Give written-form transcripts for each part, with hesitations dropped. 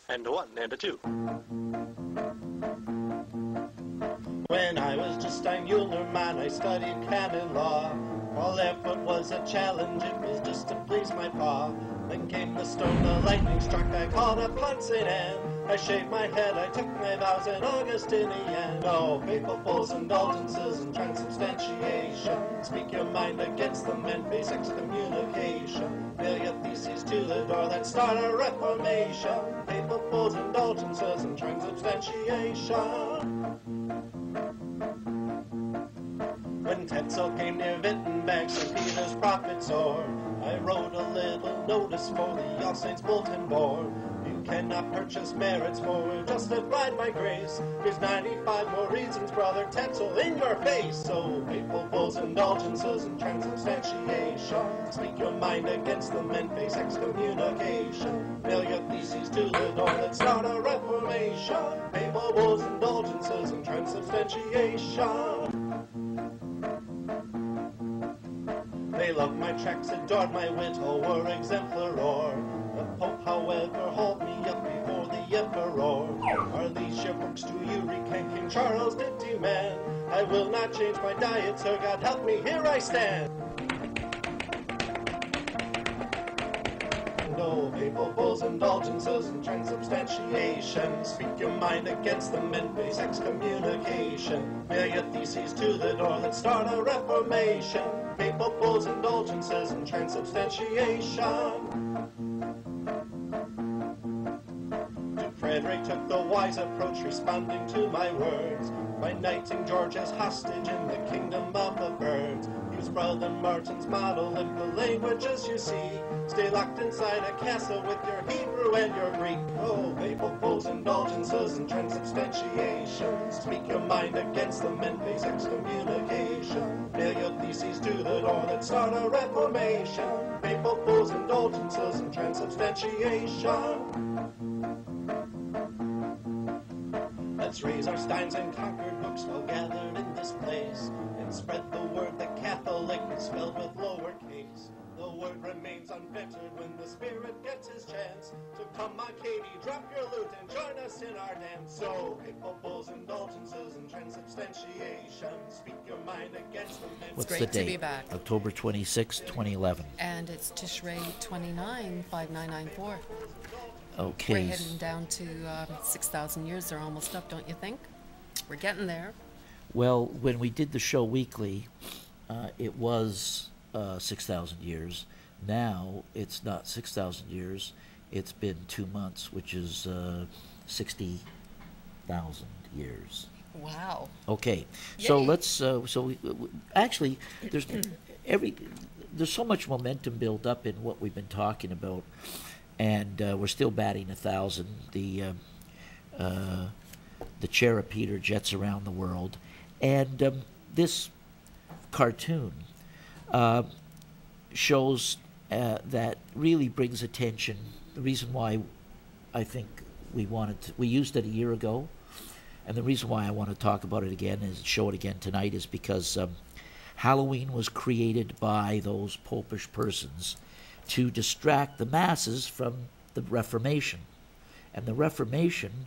and a 1 and a 2. When I was just a Mueller man, I studied canon law. All effort was a challenge, it was just to please my pa. Then came the storm, the lightning struck, I called upon St. Anne. I shaved my head, I took my vows in Augustinian. Oh, faithfuls, indulgences, and transubstantiation. Speak your mind against them and face excommunication. Nail your theses to the door, let's start a reformation. Faithfuls, indulgences, and transubstantiation. When Tetzel came near Wittenberg, St. Peter's prophet soared. I wrote a little notice for the All Saints Bulletin Board. You cannot purchase merits for justified by grace. Here's 95 more reasons, brother Tetzel, in your face. So faithful bulls, indulgences, and transubstantiation. Speak your mind against them and face excommunication. Nail your theses to the door, let's start a reformation. Faithful bulls, indulgences, and transubstantiation. They loved my tracks, adored my wit, all were exemplar. The Pope, however, hauled me up before the Emperor. Are these your books do you recant? King Charles did demand. I will not change my diet, sir, God help me, here I stand. No papal bulls, indulgences, and transubstantiation. Speak your mind against them and face excommunication. Nail your theses to the door, let's start a reformation. Papal bulls, indulgences, and transubstantiation. Frederick took the wise approach, responding to my words by knighting George as hostage in the kingdom of the birds. Use Brother Martin's model if the languages you see stay locked inside a castle with your Hebrew and your Greek. Oh, papal bulls, indulgences, and transubstantiation. Speak your mind against them and face excommunication. Nail your theses to the door, let's start a reformation. Papal bulls, indulgences, and transubstantiation. Let's raise our steins and conquered books while gathered in this place, and spread the word that Catholic is spelled with lowercase. The word remains unfettered when the Spirit gets his chance. So come on, Katie, drop your lute and join us in our dance. So, papal bulls, indulgences, and transubstantiation. Speak your mind against them. What's the date? To be back. October 26, 2011. And it's Tishrei 29, 5994. Okay. We're heading down to 6,000 years. They're almost up, don't you think? We're getting there. Well, when we did the show weekly, it was 6,000 years. Now it's not 6,000 years. It's been 2 months, which is 60,000 years. Wow. Okay. Yay. So let's. Actually, there's so much momentum built up in what we've been talking about. And we're still batting 1,000. The Cherub Peter jets around the world, and this cartoon shows that really brings attention. The reason why I think we used it a year ago, and the reason why I want to talk about it again and show it again tonight is because Halloween was created by those popish persons to distract the masses from the Reformation. And the Reformation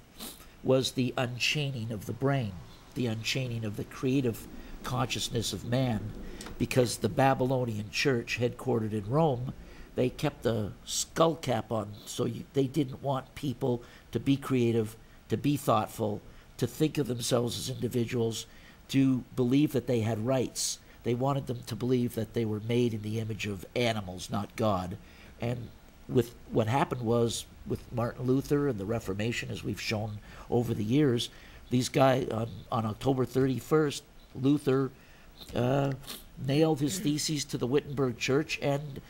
was the unchaining of the brain, the unchaining of the creative consciousness of man, because the Babylonian church, headquartered in Rome, they kept the skull cap on, so they didn't want people to be creative, to be thoughtful, to think of themselves as individuals, to believe that they had rights. They wanted them to believe that they were made in the image of animals, not God. And with what happened was, with Martin Luther and the Reformation, as we've shown over the years, these guys, on October 31st, Luther nailed his theses to the Wittenberg Church, and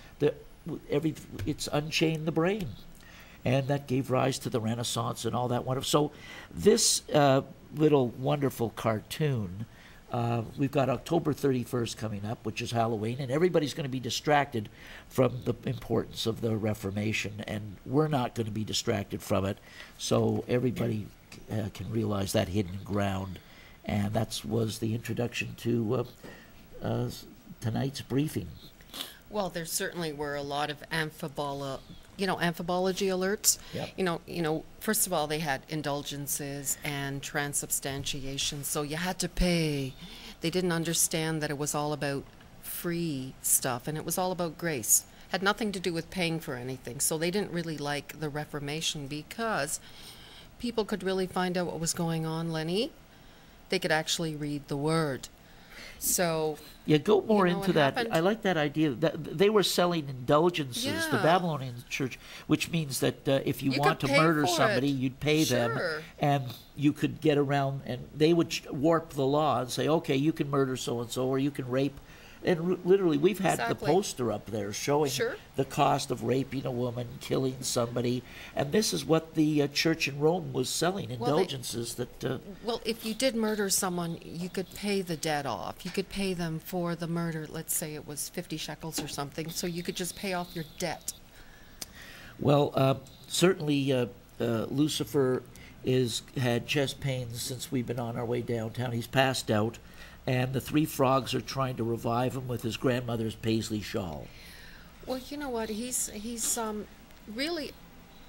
it's unchained the brain. And that gave rise to the Renaissance and all that wonderful. So this little wonderful cartoon, we've got October 31st coming up, which is Halloween, and everybody's going to be distracted from the importance of the Reformation, and we're not going to be distracted from it, so everybody can realize that hidden ground. And that was the introduction to tonight's briefing. Well, there certainly were a lot of amphibology alerts. Yep. First of all, they had indulgences and transubstantiation, so you had to pay. They didn't understand that it was all about free stuff, and it was all about grace. Had nothing to do with paying for anything. So they didn't really like the Reformation because people could really find out what was going on, Lenny. They could actually read the Word. So yeah, go more into that. happened. I like that idea. That they were selling indulgences, the Yeah. Babylonian church, which means that if you You want could to pay murder for somebody, it. you'd pay them, Sure. and you could get around, and they would warp the law and say, okay, you can murder so-and-so, or you can rape. And literally, we've had the Exactly. poster up there showing Sure. the cost of raping a woman, killing somebody, and this is what the church in Rome was selling, Well, indulgences that... Well, if you did murder someone, you could pay the debt off. You could pay them for the murder. Let's say it was 50 shekels or something, so you could just pay off your debt. Well, certainly Lucifer had chest pains since we've been on our way downtown. He's passed out, and the three frogs are trying to revive him with his grandmother's paisley shawl. Well, you know what? He's really,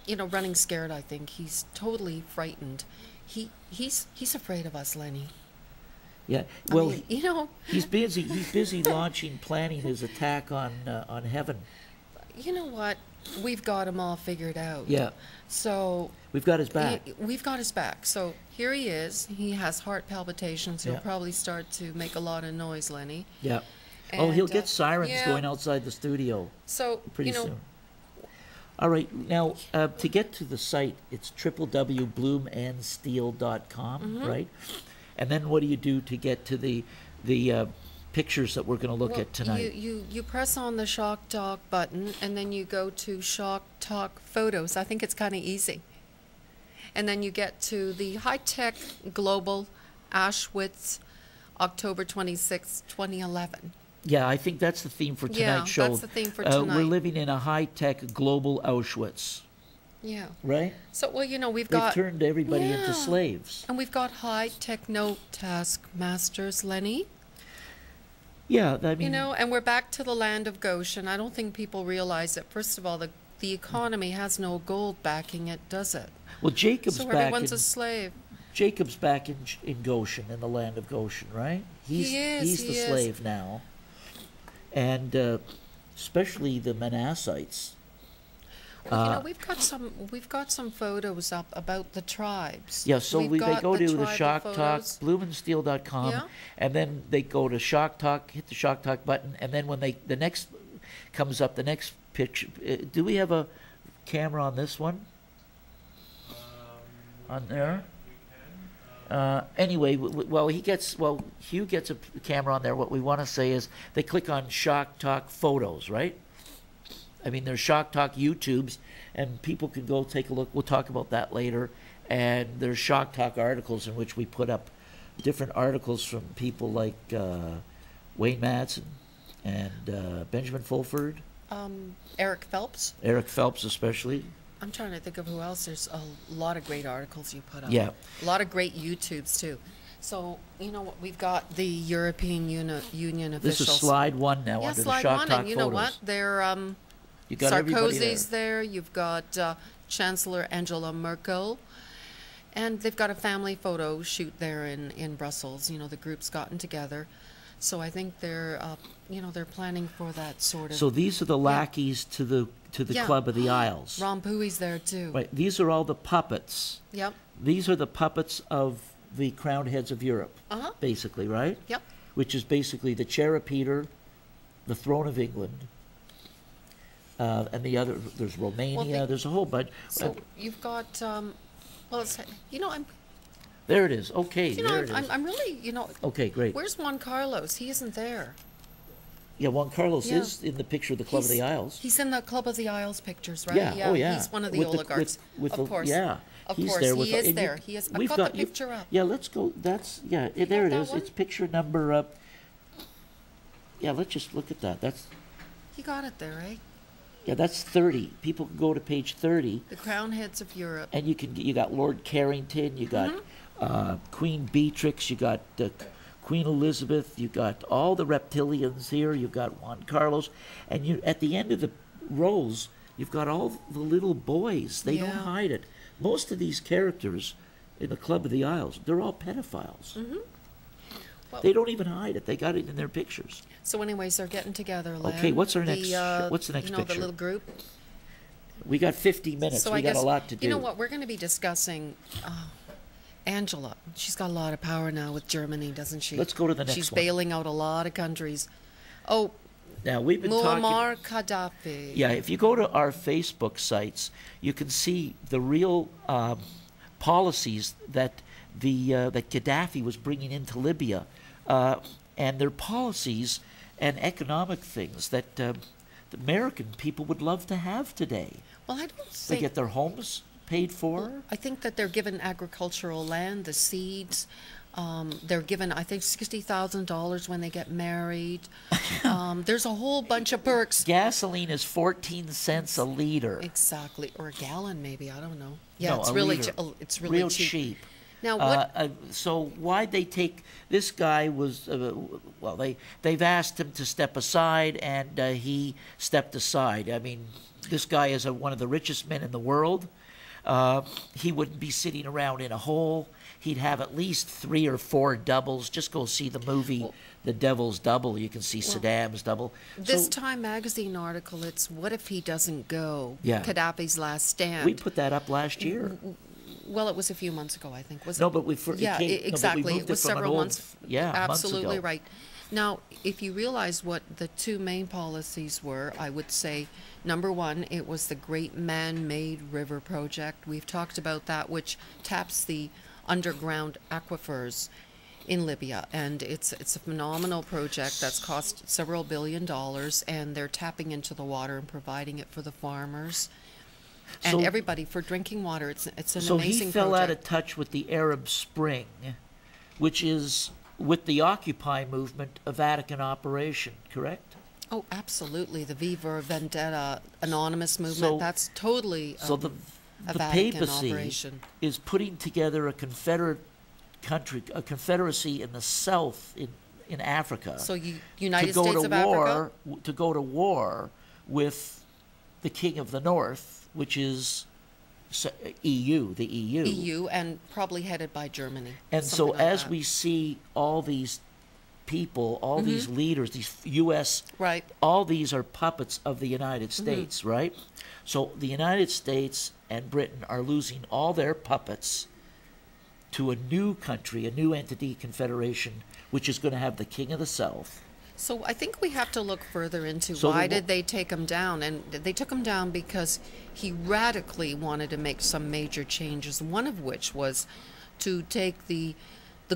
running scared. I think he's totally frightened. He's afraid of us, Lenny. Yeah, well, I mean, he's busy. He's busy planning his attack on heaven. You know what? We've got him all figured out. Yeah, So we've got his back. we've got his back. So here he is. He has heart palpitations. He'll Yeah. probably start to make a lot of noise, Lenny. Yeah. And, He'll get sirens yeah. going outside the studio So pretty soon. All right, now to get to the site, it's www.bloomandsteel.com, Mm-hmm. right? And then what do you do to get to the pictures that we're going to look at tonight? You press on the Shock Talk button, and then you go to Shock Talk Photos. I think it's kind of easy. And then you get to the high-tech global AUSCHWITZ, October 26, 2011. Yeah, I think that's the theme for tonight's Yeah, show. that's the theme for We're tonight. living in a high-tech global Auschwitz, Yeah. right? So, well, we've They've got... turned everybody Yeah. into slaves. And we've got high-techno taskmasters, Lenny. Yeah, I mean, And we're back to the land of Goshen. I don't think people realize that, first of all, the economy has no gold backing it, does it? well, Jacob's So back everyone's in a slave. Jacob's back in Goshen, in the land of Goshen, right? He's He is, he's he the is. slave now, and especially the Manassites. Well, we've got some photos up about the tribes. Yeah, so We've they got go to the tribal Shock Talk, photos. Blumensteel.com, Yeah. and then they go to Shock Talk, hit the Shock Talk button, and then when the next comes up, the next picture. Do we have a camera on this one? On there? Anyway, Hugh gets a camera on there. What we want to say is they click on Shock Talk Photos, right? I mean, there's Shock Talk YouTubes, and people can go take a look. We'll talk about that later. And there's Shock Talk articles in which we put up different articles from people like Wayne Madsen and Benjamin Fulford, Eric Phelps. Eric Phelps especially. I'm trying to think of who else. There's a lot of great articles you put up. Yeah. A lot of great YouTubes, too. So, what? We've got the European Union officials. This is slide one now Yeah, under the slide Shock one. Talk And you know photos. what? They're... You got everybody Sarkozy's there. You've got Chancellor Angela Merkel. And they've got a family photo shoot there in Brussels. The group's gotten together. So I think they're planning for that sort of... So these are the lackeys to the Yeah. Club of the Isles. Ron Pooey's there, too. Right. These are all the puppets. Yep. These are the puppets of the crowned heads of Europe, Uh-huh. basically, right? Yep. Which is basically the Chair of Peter, the Throne of England, and the other. There's Romania. There's a whole bunch. So you've got... I'm... There it is. Okay, there it is. I'm really, Okay, great. where's Juan Carlos? He isn't there. Yeah, Juan Carlos Yeah. is in the picture of the Club of the Isles. He's in the Club of the Isles pictures, right? Yeah. Oh, yeah. He's one of the With oligarchs. with of the- course. Yeah. Of He's course, there with he the- is and there. He is. I've we've got the you- picture up. Yeah, let's go. That's there got it that is. one? It's picture number. Yeah, let's just look at that. That's You got it there, right? yeah, that's 30. People can go to page 30, The crown heads of Europe. and you got Lord Carrington, you got Mm-hmm. Queen Beatrix, you got Queen Elizabeth, you got all the reptilians here. You've got Juan Carlos, and you at the end of the rows You've got all the little boys. They don't Yeah. hide it. Most of these characters in the Club of the Isles, they're all pedophiles. Well, They don't even hide it. They got it in their pictures. so anyways, they're getting together, Len. Okay, what's our next? What's the next you know, picture? the little group. We got 50 minutes. So We I got guess a lot to do. you know what we're going to be discussing. Angela, she's got a lot of power now with Germany, doesn't she? Let's go to the next She's one. bailing out a lot of countries. Oh, Now we've been talking. Muammar Gaddafi. Yeah, if you go to our Facebook sites, you can see the real policies that that Gaddafi was bringing into Libya, and their policies and economic things that the American people would love to have today. Well, I don't They think. get their homes paid for. I think that they're given agricultural land, the seeds. They're given, I think, $60,000 when they get married. There's a whole bunch of perks. Gasoline is 14 cents a liter. Exactly, or a gallon, maybe. I don't know. Yeah, No, it's a really, liter. it's really Real cheap. cheap. Now, what? So why'd they take this guy? Was well, they've asked him to step aside, and he stepped aside. I mean, this guy is one of the richest men in the world. He wouldn't be sitting around in a hole. He'd have at least 3 or 4 doubles. Just go see the movie The Devil's Double. You can see Saddam's double. This So Time magazine article, it's what if he doesn't go? Yeah. Gaddafi's last stand. we put that up last year. Well, it was a few months ago, I think. Was No, it? but we Yeah, exactly. moved It was from an several old- months. Yeah, months absolutely ago. right. Now, if you realize what the 2 main policies were, I would say, number 1, it was the Great Man-Made River Project. We've talked about that, which taps the underground aquifers in Libya, and it's a phenomenal project that's cost several $billion, and they're tapping into the water and providing it for the farmers and So- everybody for drinking water. It's an So amazing he fell project. out of touch with the Arab Spring, which is with the Occupy movement, a Vatican operation, correct? Oh, absolutely. The V for Vendetta anonymous movement, So- that's totally So the a the Vatican papacy operation. is putting together a confederacy in the south in Africa So to United go States to of war Africa? to go to war with the King of the North, which is EU, the EU. EU, and probably headed by Germany. And so something like as that. we see all these people, all these leaders, these U.S., Right. all these are puppets of the United States, right? So the United States and Britain are losing all their puppets to a new country, a new entity, confederation, which is going to have the King of the South. So I think we have to look further into So why the- did they take him down? And they took him down because he radically wanted to make some major changes, one of which was to take the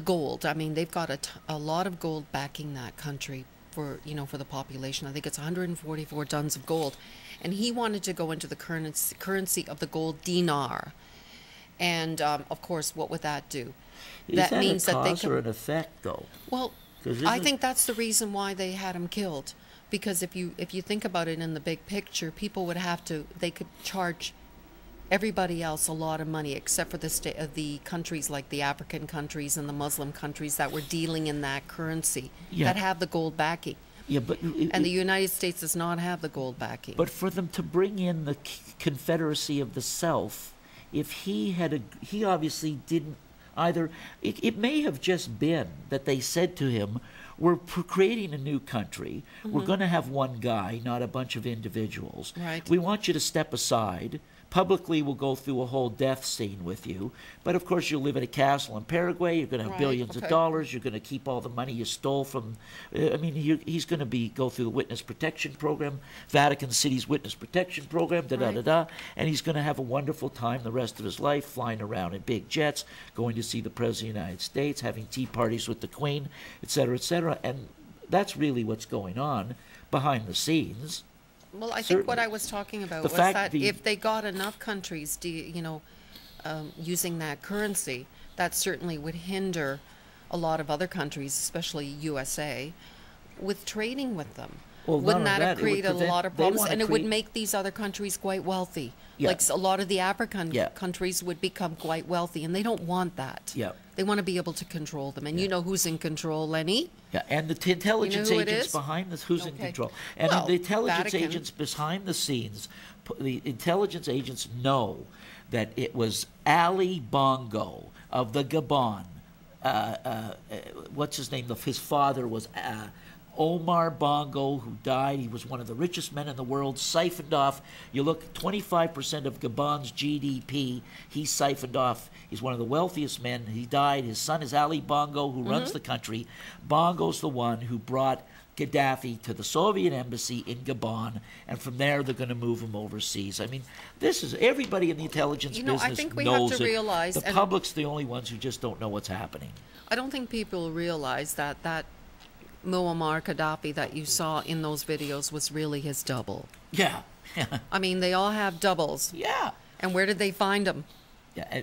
gold. I mean, they've got a lot of gold backing that country for the population. I think it's 144 tons of gold. And he wanted to go into the currency of the gold dinar. And, of course, what would that do? Is That that means a that they cause can- or an effect, though? Well, 'Cause I isn't- think that's the reason why they had him killed. Because if you think about it in the big picture, people would have to. They could charge everybody else a lot of money, except for the countries like the African countries and the Muslim countries that were dealing in that currency Yeah. that have the gold backing. Yeah, but And the United States does not have the gold backing. But for them to bring in the Confederacy of the South, if he obviously didn't either. It may have just been that they said to him, "We're creating a new country. We're going to have one guy, not a bunch of individuals. Right. We want you to step aside. Publicly, we'll go through a whole death scene with you. But of course, you'll live in a castle in Paraguay. You're going to have Right, billions of okay. dollars. You're going to keep all the money you stole from. I mean, he's going to go through the witness protection program, Vatican City's witness protection program, and he's going to have a wonderful time the rest of his life, flying around in big jets, going to see the President of the United States, having tea parties with the Queen, et cetera, et cetera. And that's really what's going on behind the scenes. Well, I think Certainly. what I was talking about The was fact that the- if they got enough countries, using that currency, that certainly would hinder a lot of other countries, especially USA, with trading with them. Well, Wouldn't not that only have that, it would created a prevent- lot of they problems? wanna And it would create- make these other countries quite wealthy. Yeah. Like a lot of the African Yeah. countries would become quite wealthy, and they don't want that. Yeah. They want to be able to control them. And you know who's in control, Lenny? Yeah, and the intelligence who it agents is? behind this, who's in Okay. control? And Well, the intelligence Vatican. agents behind the scenes the intelligence agents know that it was Ali Bongo of the Gabon. What's his name? His father was Omar Bongo, who died. He was one of the richest men in the world, siphoned off. You look, 25% of Gabon's GDP, he siphoned off. He's one of the wealthiest men. He died. His son is Ali Bongo, who runs the country. Bongo's the one who brought Gaddafi to the Soviet embassy in Gabon, and from there they're going to move him overseas. I mean, this is, everybody in the intelligence business I think we knows have to it. realize, The public's the only ones who just don't know what's happening. I don't think people realize that Muammar Gaddafi that you saw in those videos was really his double. Yeah. I mean, they all have doubles. Yeah. And where did they find him? Yeah.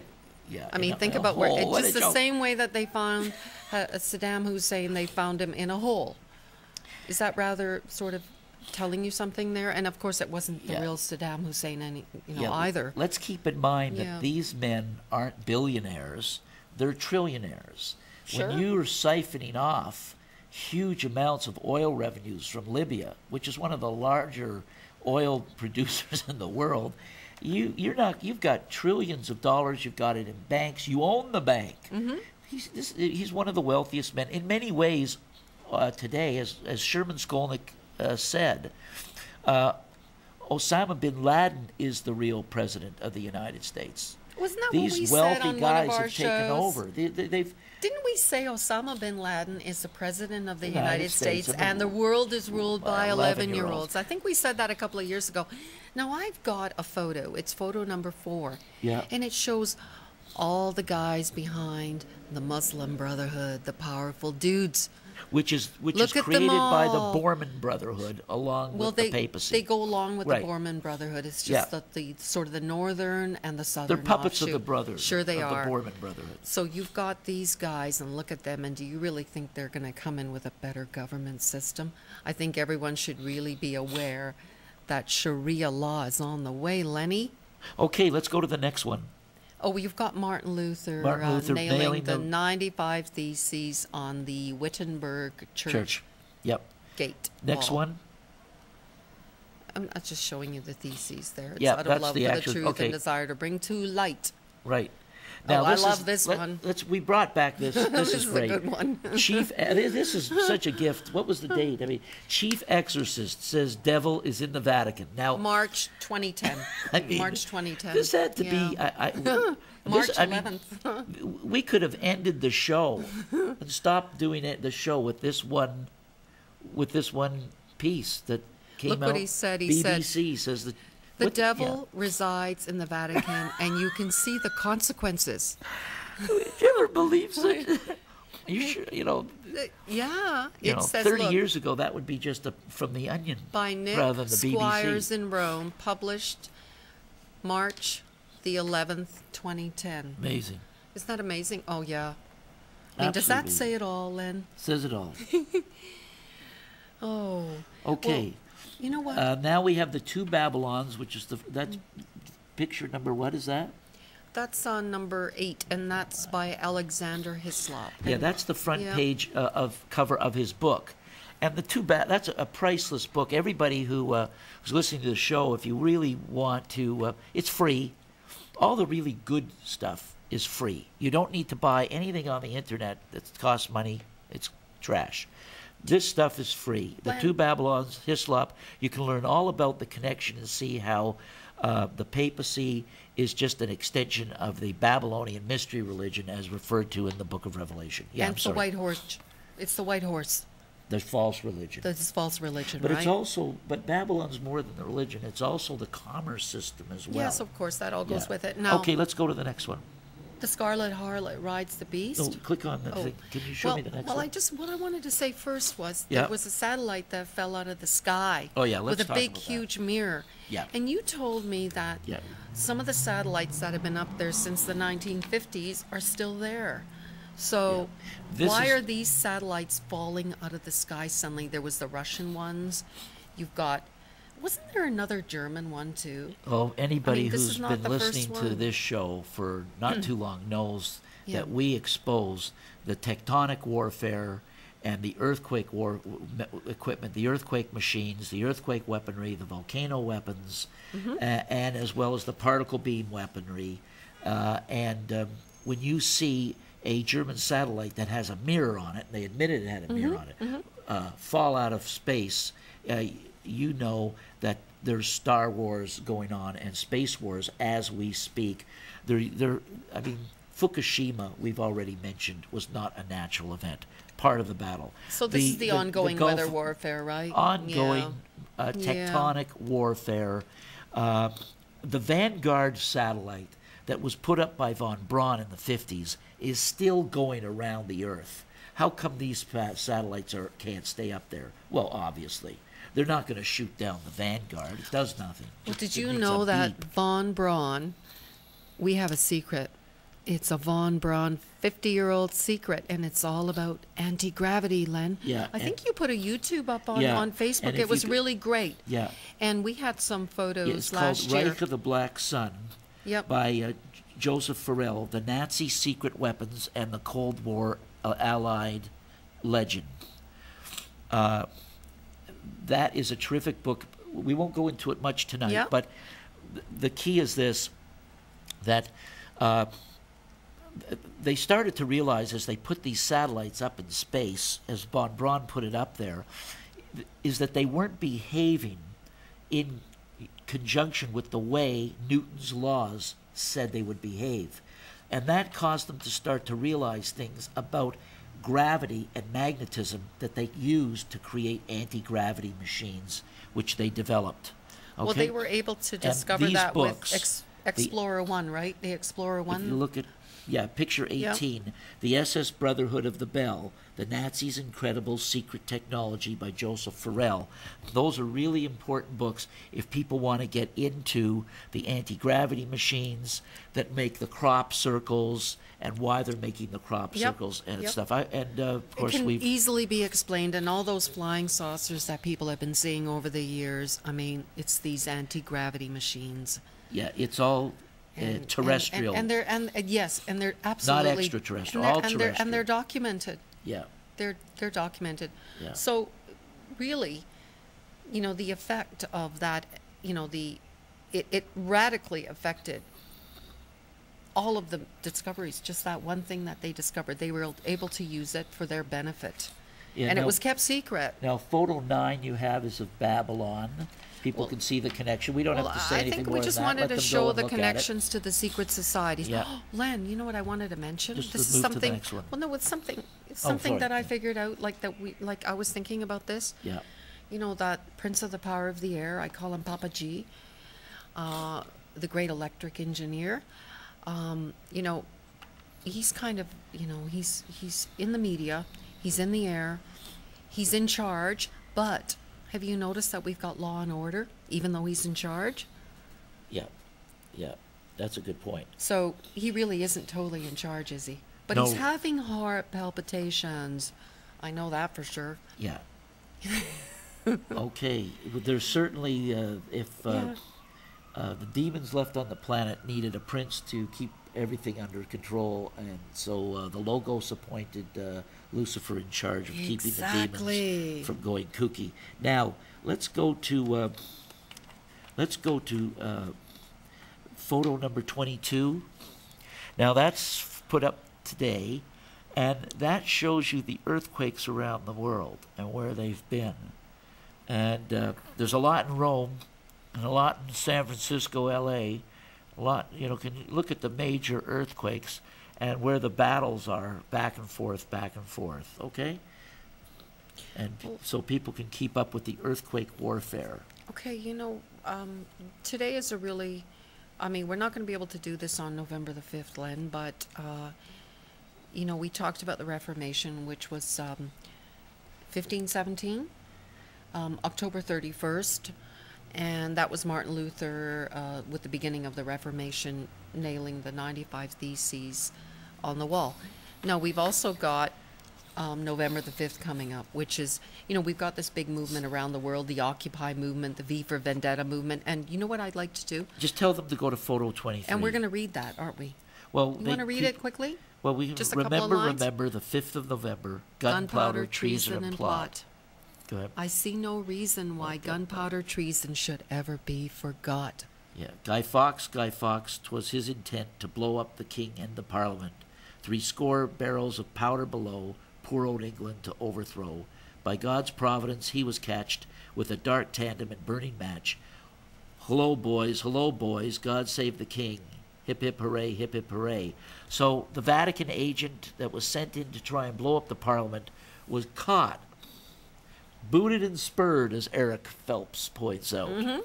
Yeah. I mean, think about where. It's just the same way that they found Saddam Hussein. They found him in a hole. Is that rather sort of telling you something there? And of course, it wasn't the real Saddam Hussein, either. Let's keep in mind that these men aren't billionaires; they're trillionaires. Sure. When you're siphoning off huge amounts of oil revenues from Libya, which is one of the larger oil producers in the world, you've got trillions of dollars. You've got it in banks. You own the bank. Mm-hmm. He's one of the wealthiest men in many ways. Today, as Sherman Skolnick said, Osama bin Laden is the real president of the United States. Wasn't that These what we wealthy said on guys one of our have shows? taken over. Didn't we say Osama bin Laden is the president of the United States and and the world is ruled by 11-year-olds? 11-year-olds? I think we said that a couple of years ago. Now, I've got a photo. It's photo number 4. Yeah. And it shows all the guys behind the Muslim Brotherhood, the powerful dudes. Which is Look at them created by the all. Borman Brotherhood along with the papacy. They go along with Right. the Borman Brotherhood. It's just that the sort of the northern and the southern They're puppets of offshoot. the brothers. Sure they of are. the Borman Brotherhood. So you've got these guys, and look at them, and do you really think they're going to come in with a better government system? I think everyone should really be aware that Sharia law is on the way, Lenny. Okay, let's go to the next one. Oh, you've got Martin Luther nailing nailing the the 95 Theses on the Wittenberg Church Yep. gate. Next wall. one. I'm not just showing you the theses there. It's Yeah, out of that's love the for actual- the truth okay. and desire to bring to light. Right. I love this one. We brought back this. This is is a great. good one. This is such a gift. What was the date? I mean, chief exorcist says devil is in the Vatican. Now, March 2010. I mean, March 2010. this had to be. March I mean, 11th. we could have ended the show and stopped doing the show with this one piece that came Look out. what he said. He BBC says that The devil resides in the Vatican, and you can see the consequences. Did you ever believe such? Are you sure? Yeah. It It says, 30 look, years ago, that would be just from the Onion by Nick rather than the Squires BBC. in Rome, published March the 11th, 2010. Amazing. Isn't that amazing? Oh, yeah. I mean, does that Absolutely. say it all, Len? Says it all. Oh. Okay. Well, you know what? Now we have the two Babylons, which is that's picture number. What is that? That's on number 8, and that's by Alexander Hislop. Yeah, And- that's the front yeah. page of cover of his book, and the two that's a priceless book. Everybody who's listening to the show, if you really want to, it's free. All the really good stuff is free. You don't need to buy anything on the internet that costs money. It's trash. This stuff is free. The two Babylons, Hislop, you can learn all about the connection and see how the papacy is just an extension of the Babylonian mystery religion as referred to in the book of Revelation. Yeah, and I'm it's sorry. the white horse. It's the white horse. The false religion. That's false religion, But right? it's also, but Babylon's more than the religion. It's also the commerce system as well. Yes, of course, that all goes Yeah. with it. Now, Okay, let's go to the next one. the Scarlet Harlot rides the beast. No, click on the thing. Can you show me the next well, one? what I wanted to say first was Yeah. there was a satellite that fell out of the sky. Oh, yeah, let's with a talk big, about that. huge mirror. Yeah. And you told me that Yeah. some of the satellites that have been up there since the 1950s are still there. So This why is- are these satellites falling out of the sky suddenly? There was the Russian ones. You've got, wasn't there another German one too? Oh, anybody I mean, this who's is not been the first listening to one. this show for not too long knows Yeah. that we expose the tectonic warfare and the earthquake war equipment, the earthquake machines, the earthquake weaponry, the volcano weapons, and as well as the particle beam weaponry. When you see a German satellite that has a mirror on it, and they admitted it had a mirror on it, fall out of space, you know that there's Star Wars going on and space wars as we speak. I mean, Fukushima, we've already mentioned, was not a natural event, part of the battle. So this is the ongoing weather warfare, right? Ongoing tectonic warfare. The Vanguard satellite that was put up by von Braun in the 50s is still going around the Earth. How come these satellites can't stay up there? Well, obviously. They're not going to shoot down the Vanguard. It does nothing. Well, did you know that von Braun, we have a secret. It's a von Braun 50-year-old secret, and it's all about anti-gravity, Len. Yeah. I think you put a YouTube up on Facebook. And it was really great. Yeah. And we had some photos last year. It's called Reich of the Black Sun by Joseph Farrell, The Nazi Secret Weapons and the Cold War Allied Legend. That is a terrific book. We won't go into it much tonight, but the key is this, that they started to realize as they put these satellites up in space, as von Braun put it up there, is that they weren't behaving in conjunction with the way Newton's laws said they would behave. And that caused them to start to realize things about gravity and magnetism that they used to create anti-gravity machines, which they developed. Okay? Well, they were able to discover that books, with Explorer 1, right? The Explorer 1? If you look at, picture 18, The SS Brotherhood of the Bell, The Nazis' Incredible Secret Technology by Joseph Farrell. Those are really important books if people want to get into the anti-gravity machines that make the crop circles and why they're making the crop circles and stuff. Of course, it can easily be explained, and all those flying saucers that people have been seeing over the years, I mean, it's these anti-gravity machines. Yeah, it's all terrestrial. And they're absolutely not extraterrestrial, all terrestrial. And they're documented. Yeah. They're documented. Yeah. So really, the effect of that, it radically affected all of the discoveries. Just that one thing that they discovered, they were able to use it for their benefit. Yeah, and it was kept secret. Now, photo 9 you have is of Babylon. People can see the connection. We don't have to say anything more than that. I think we just wanted to show the connections to the secret societies. Yeah. Oh, Len, you know what I wanted to mention? This is something. To the next one. Well, no, it's something that I figured out. Like I was thinking about this. Yeah. That Prince of the Power of the Air. I call him Papa G. The great electric engineer. He's kind of, he's in the media. He's in the air. He's in charge, but. Have you noticed that we've got law and order, even though he's in charge? Yeah, that's a good point. So he really isn't totally in charge, is he? But he's having heart palpitations. I know that for sure. Yeah. Okay, there's certainly, if the demons left on the planet needed a prince to keep everything under control, and so the Logos appointed Lucifer in charge of keeping the demons from going kooky. Now let's go to photo number 22. Now that's put up today, and that shows you the earthquakes around the world and where they've been. And there's a lot in Rome, and a lot in San Francisco, L.A. A lot, can you look at the major earthquakes and where the battles are back and forth, okay? And so people can keep up with the earthquake warfare. Okay, today is we're not going to be able to do this on November the 5th, Len, but, we talked about the Reformation, which was 1517, October 31st. And that was Martin Luther with the beginning of the Reformation, nailing the 95 Theses on the wall. Now, we've also got November the 5th coming up, which is, we've got this big movement around the world, the Occupy movement, the V for Vendetta movement. And you know what I'd like to do? Just tell them to go to photo 23. And we're going to read that, aren't we? Well, You want to read it quickly? Well, we Just a couple of lines? remember the 5th of November, gunpowder, treason, and plot. Go ahead. I see no reason why gunpowder treason should ever be forgot. Yeah, Guy Fawkes, 'twas his intent to blow up the king and the parliament. 70 barrels of powder below, poor old England to overthrow. By God's providence he was catched with a dark tandem and burning match. Hello, boys, God save the king. Hip, hip, hooray, hip, hip, hooray. So the Vatican agent that was sent in to try and blow up the parliament was caught, booted and spurred, as Eric Phelps points out. Mm-hmm.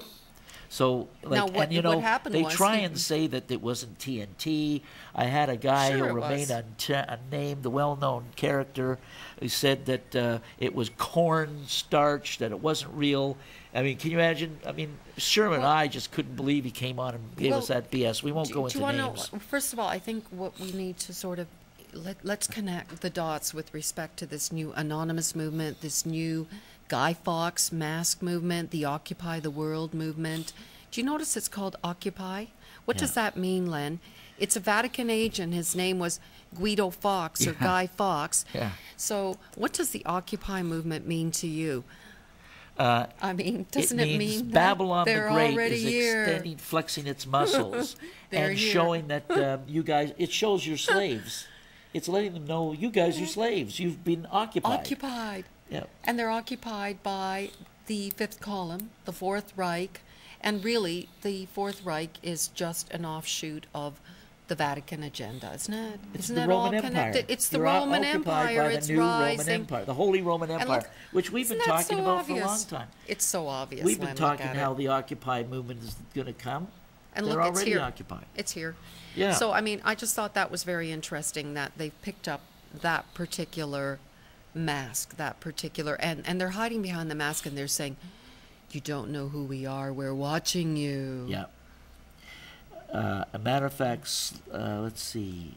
So, Now, what happened they was try and say that it wasn't TNT. I had a guy Sure who it remained was. unnamed, the well-known character, who said that it was corn starch, that it wasn't real. I mean, can you imagine? I mean, Sherman and I just couldn't believe he came on and gave us that BS. We won't go into do you wanna names. know, first of all, I think what we need to sort of let's connect the dots with respect to this new anonymous movement, this new Guy Fawkes mask movement, the Occupy the World movement. Do you notice it's called Occupy? What does that mean, Len? It's a Vatican agent. His name was Guido Fawkes or Guy Fawkes. Yeah. So what does the Occupy movement mean to you? I mean, doesn't it it means mean Babylon that the they're Great already is here? extending, flexing its muscles, They're and here. showing that you guys, it shows you're slaves. It's letting them know you guys are slaves. You've been occupied. Occupied. Yeah. And they're occupied by the Fifth Column, the Fourth Reich, and really the Fourth Reich is just an offshoot of the Vatican agenda, isn't it? It's Isn't the it Roman all Empire. connected? It's the You're Roman occupied Empire. by the It's new rising. Roman Empire, the Holy Roman And Empire, look, which we've been isn't that talking so about for a long obvious? time. It's so obvious. We've been Len, look talking at how it. the Occupy movement is going to come. And They're look, it's already here. occupied. It's here. Yeah. So, I mean, I just thought that was very interesting that they've picked up that particular mask, and they're hiding behind the mask and they're saying, you don't know who we are, we're watching you. Yeah. A matter of fact, let's see.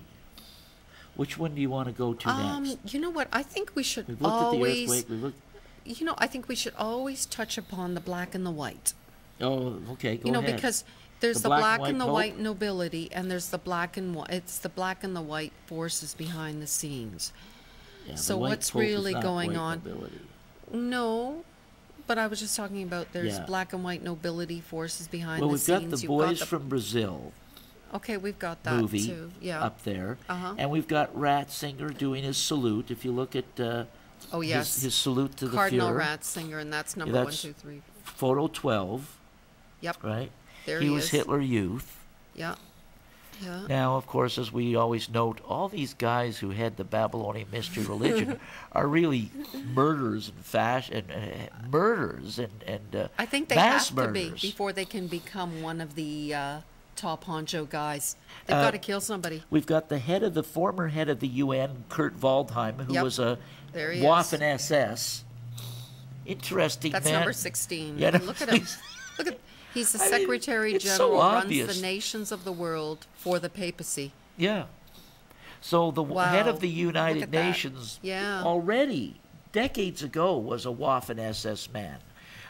Which one do you want to go to next? You know what? I think we should We've looked always, at the earthquake. I think we should always touch upon the black and the white. Oh, okay. Go ahead. Because there's The the black black and and the white white nobility, and there's the black and white. It's the black and the white forces behind the scenes. Yeah, the So white what's Pope is really not going white on? nobility. No, but I was just talking about there's Yeah. black and white nobility forces behind Well, the we've scenes. got the You've Boys the- from Brazil Okay, we've got that movie too. Yeah. up there. Uh-huh. And we've got Ratzinger doing his salute. If you look at Oh yes. his salute to Cardinal the Fuhrer. Ratzinger, and that's number that's 1, 2, 3. Photo 12, Yep. right? There he he was is. Hitler Youth. Yeah. Yeah. Now, of course, as we always note, all these guys who had the Babylonian mystery religion are really murderers and murderers and I think they mass have to be murderers. before they can become one of the top honcho guys. They've got to kill somebody. We've got the former head of the UN, Kurt Waldheim, who Yep. was a There he Waffen is. SS. Interesting That's man. number 16. Yeah, no, Look at him. Look at. He's the I mean, Secretary it's so General, runs obvious. the nations of the world for the papacy. Yeah. So the head Wow. of the Look United at that. Nations Yeah. already, decades ago, was a Waffen SS man.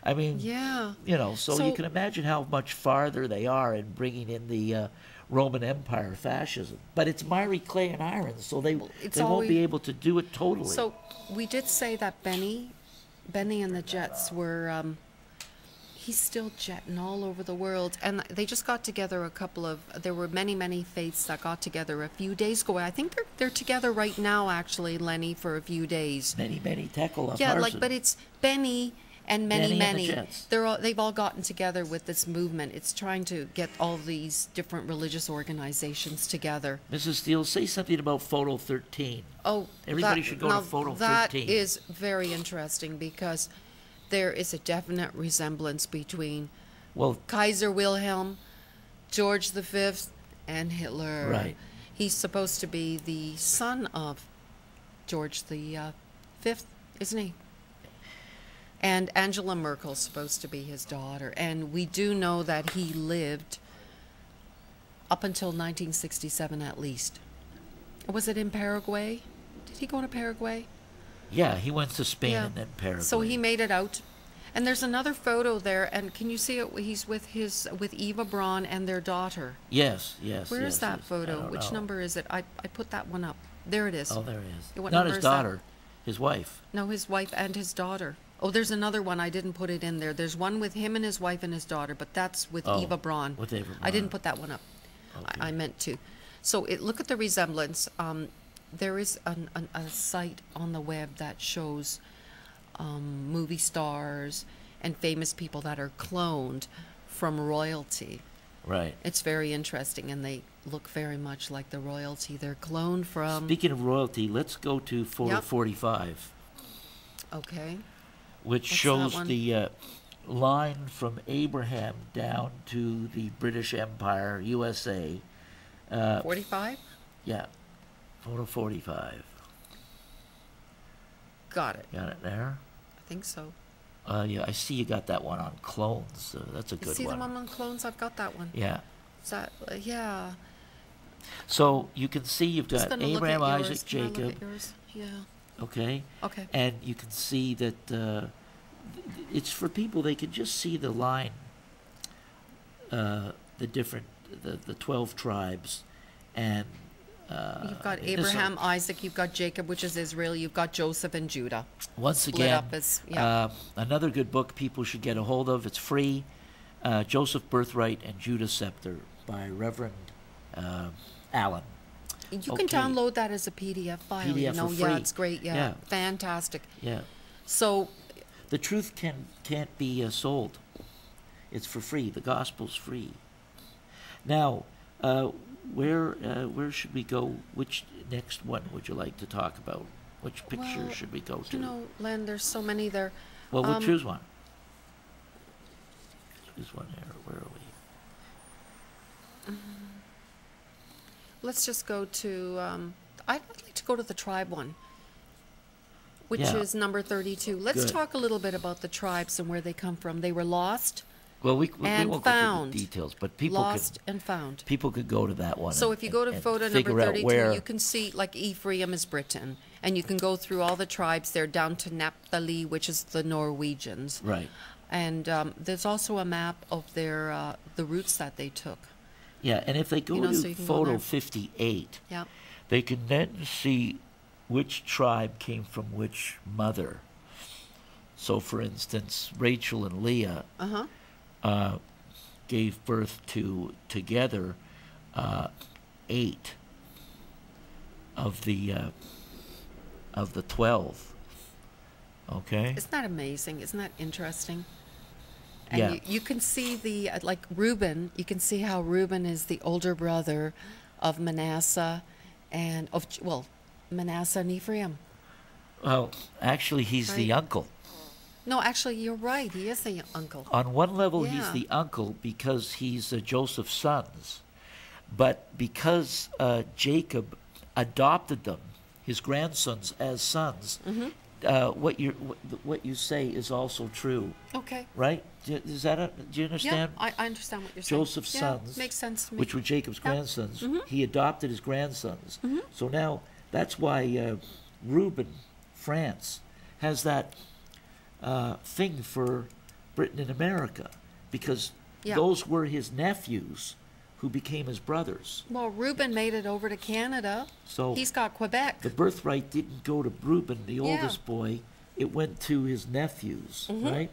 I mean, Yeah. so you So- can imagine how much farther they are in bringing in the Roman Empire fascism. But it's miry clay and iron, so they it's won't always- be able to do it totally. So we did say that Benny and the Jets were. He's still jetting all over the world, and they just got together there were many faiths that got together a few days ago. I think they're together right now, actually, Lenny, for a few days. many tackle Yeah, but it's Benny and Benny many. and the Jets. They've all gotten together with this movement. It's trying to get all these different religious organizations together. Mrs. Steele, say something about Photo 13. Oh, Everybody should go to Photo That 13. is very interesting because there is a definite resemblance between Well, Kaiser Wilhelm, George V, and Hitler. Right. He's supposed to be the son of George V, isn't he? And Angela Merkel's supposed to be his daughter. And we do know that he lived up until 1967 at least. Was it in Paraguay? Did he go to Paraguay? yeah, he went to Spain Yeah. and then Paraguay. So he made it out. And there's another photo there, and can you see it? He's with Eva Braun and their daughter. Yes, yes. Where yes, is that yes. photo? Which number is it? I put that one up. There it is. Oh, there it is. What Not number his is that? daughter, his wife. No, his wife and his daughter. Oh, there's another one. I didn't put it in there. There's one with him and his wife and his daughter, but that's with Eva Braun. With Eva I didn't Braun. put that one up. Okay. I meant to. So look at the resemblance. There is a site on the web that shows movie stars and famous people that are cloned from royalty. Right. It's very interesting, and they look very much like the royalty. They're cloned from... Speaking of royalty, let's go to photo 45, Okay. which What's that shows one? the line from Abraham down to the British Empire, USA. 45? Yeah, photo 45. Got it. Got it there? I think so. Yeah, I see you got that one on clones. That's a You good see one. the one on clones? I've got that one. Yeah. Is that, yeah. So you can see you've Just got gonna look Abraham, at yours. Isaac, Can I look Jacob. at yours? Yeah. Okay. Okay. And you can see that it's for people, they can just see the line, the different, the 12 tribes, and You've got this- Abraham, Isaac, you've got Jacob, which is Israel, you've got Joseph and Judah. once split again, up as- yeah. another good book people should get a hold of. It's free. Joseph Birthright and Judah Scepter by Reverend Allen. You can Okay. download that as a PDF file. you PDF know, for yeah, free. it's great. Yeah, Yeah. fantastic. Yeah. So, The truth can't be sold. It's for free. The gospel's free. Now, where should we go? Which next one would you like to talk about? Which picture well, should we go to? you know, Len, there's so many there. Well, we'll choose one. Choose one here. Where are we? Let's just go to, I'd like to go to the tribe one, which Yeah. is number 32. Let's Good. talk a little bit about the tribes and where they come from. They were lost, Well, we and won't found. go through the details, but people lost and found. could go to that one. So and- if you go to and photo figure number out 32, where, you can see like Ephraim is Britain, and you can go through all the tribes there down to Naphtali, which is the Norwegians. right. And there's also a map of their the routes that they took. Yeah, and if they go You know, to so you can go photo there. 58, Yeah. they can then see which tribe came from which mother. So, for instance, Rachel and Leah Uh-huh. gave birth to together 8 of the 12. Okay. Isn't that amazing? Isn't that interesting? And Yeah. you can see the, like Reuben, you can see how Reuben is the older brother of Manasseh and Manasseh and Ephraim. Well, actually, he's the Right. uncle. No, actually, you're right. He is the uncle. On one level, he's Yeah. the uncle because he's Joseph's sons. But because Jacob adopted them, his grandsons, as sons, Mm-hmm. what you say is also true, Okay. right? Do you understand? Yeah, I understand what you're saying. Joseph's Yeah, sons, makes sense to me. which were Jacob's Yeah. grandsons, Mhm. he adopted his grandsons. Mhm. So now that's why Reuben, France, has that thing for Britain and America, because Yeah. those were his nephews who became his brothers. Well, Reuben made it over to Canada. So He's got Quebec. the birthright didn't go to Reuben, the Yeah. oldest boy. It went to his nephews, Mhm. right?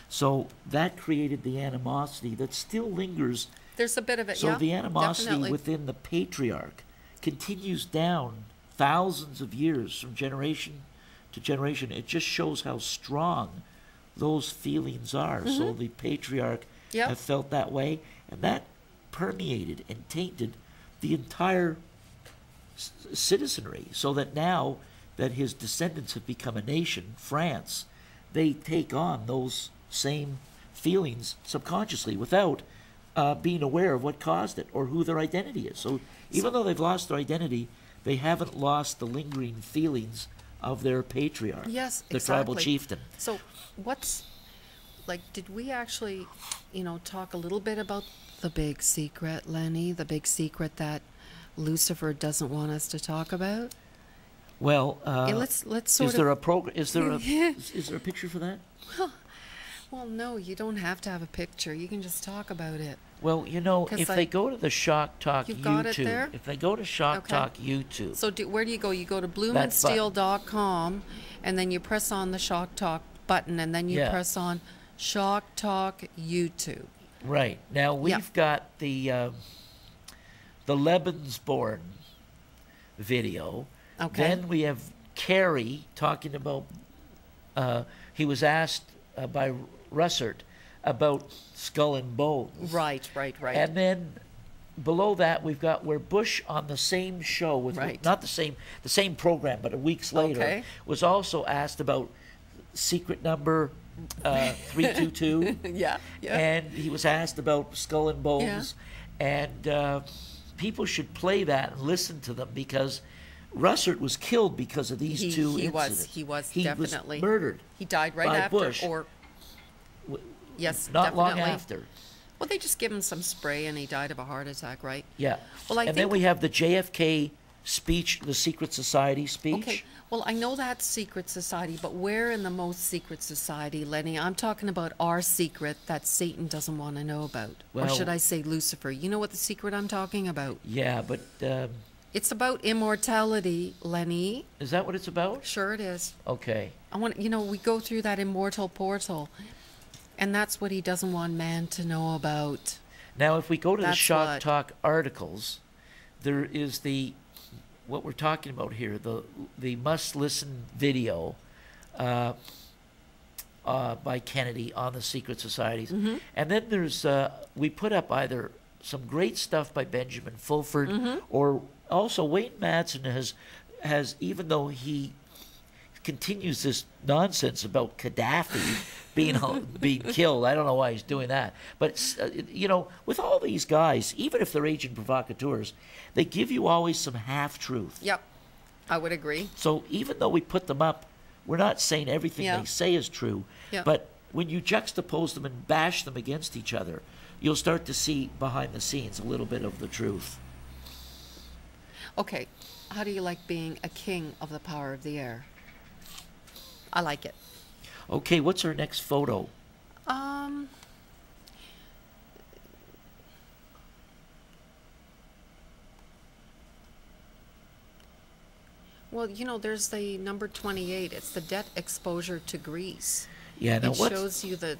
So that created the animosity that still lingers. There's a bit of it, So yeah. the animosity definitely. within the patriarch continues down thousands of years from generation to generation. It just shows how strong those feelings are. So the patriarch Yep. have felt that way, and that permeated and tainted the entire citizenry, so that now that his descendants have become a nation, France, they take on those same feelings subconsciously without being aware of what caused it or who their identity is. So even though they've lost their identity, they haven't lost the lingering feelings of their patriarch, Yes, the tribal exactly. chieftain. So did we actually, talk a little bit about the big secret, Lenny? The big secret that Lucifer doesn't want us to talk about? Well, Yeah, let's sort is there of... a program? Is there a is there a picture for that? Well, no, you don't have to have a picture. You can just talk about it. Well, you know, 'Cause if I- they go to the Shock Talk You've got it YouTube, there? if they go to Shock Okay. Talk YouTube, So where do you go? You go to button. bluementsteel.com, and then you press on the Shock Talk button, and then you Yeah. press on Shock Talk YouTube. right now we've got the Lebensborn video. Okay. Then we have Kerry talking about. He was asked by Russert about Skull and Bones. Right. And then below that, we've got where Bush on the same show with Right. not the same program, but weeks later Okay. was also asked about secret number 322, Yeah. and he was asked about Skull and Bones, and people should play that and listen to them because Russert was killed because of these two incidents. He was He definitely was murdered. He died right by after, Bush. or yes, Not definitely. long after. Well, they just give him some spray, and he died of a heart attack, right? Yeah. Well, I and then think- we have the JFK speech, the Secret Society speech. Okay. Well, I know that's secret society, but where in the most secret society, Lenny? I'm talking about our secret that Satan doesn't want to know about. Or Well- should I say Lucifer? You know what the secret I'm talking about? Yeah, but It's about immortality, Lenny. is that what it's about? Sure it is. Okay. We go through that immortal portal, and that's what he doesn't want man to know about. Now, if we go to the That's Shock what- Talk articles, there is what we're talking about here, the must listen video by Kennedy on the secret societies, Mm-hmm. and then there's we put up either some great stuff by Benjamin Fulford, Mm-hmm. or also Wayne Madsen has even though he continues this nonsense about Gaddafi being killed. I don't know why he's doing that. But, with all these guys, even if they're agent provocateurs, they give you always some half-truth. Yep, I would agree. So even though we put them up, we're not saying everything Yeah. they say is true. Yeah. But when you juxtapose them and bash them against each other, you'll start to see behind the scenes a little bit of the truth. Okay, how do you like being a king of the power of the air? I like it. Okay, what's our next photo? Well, there's the number 28. It's the debt exposure to Greece. Yeah, now It what? shows you the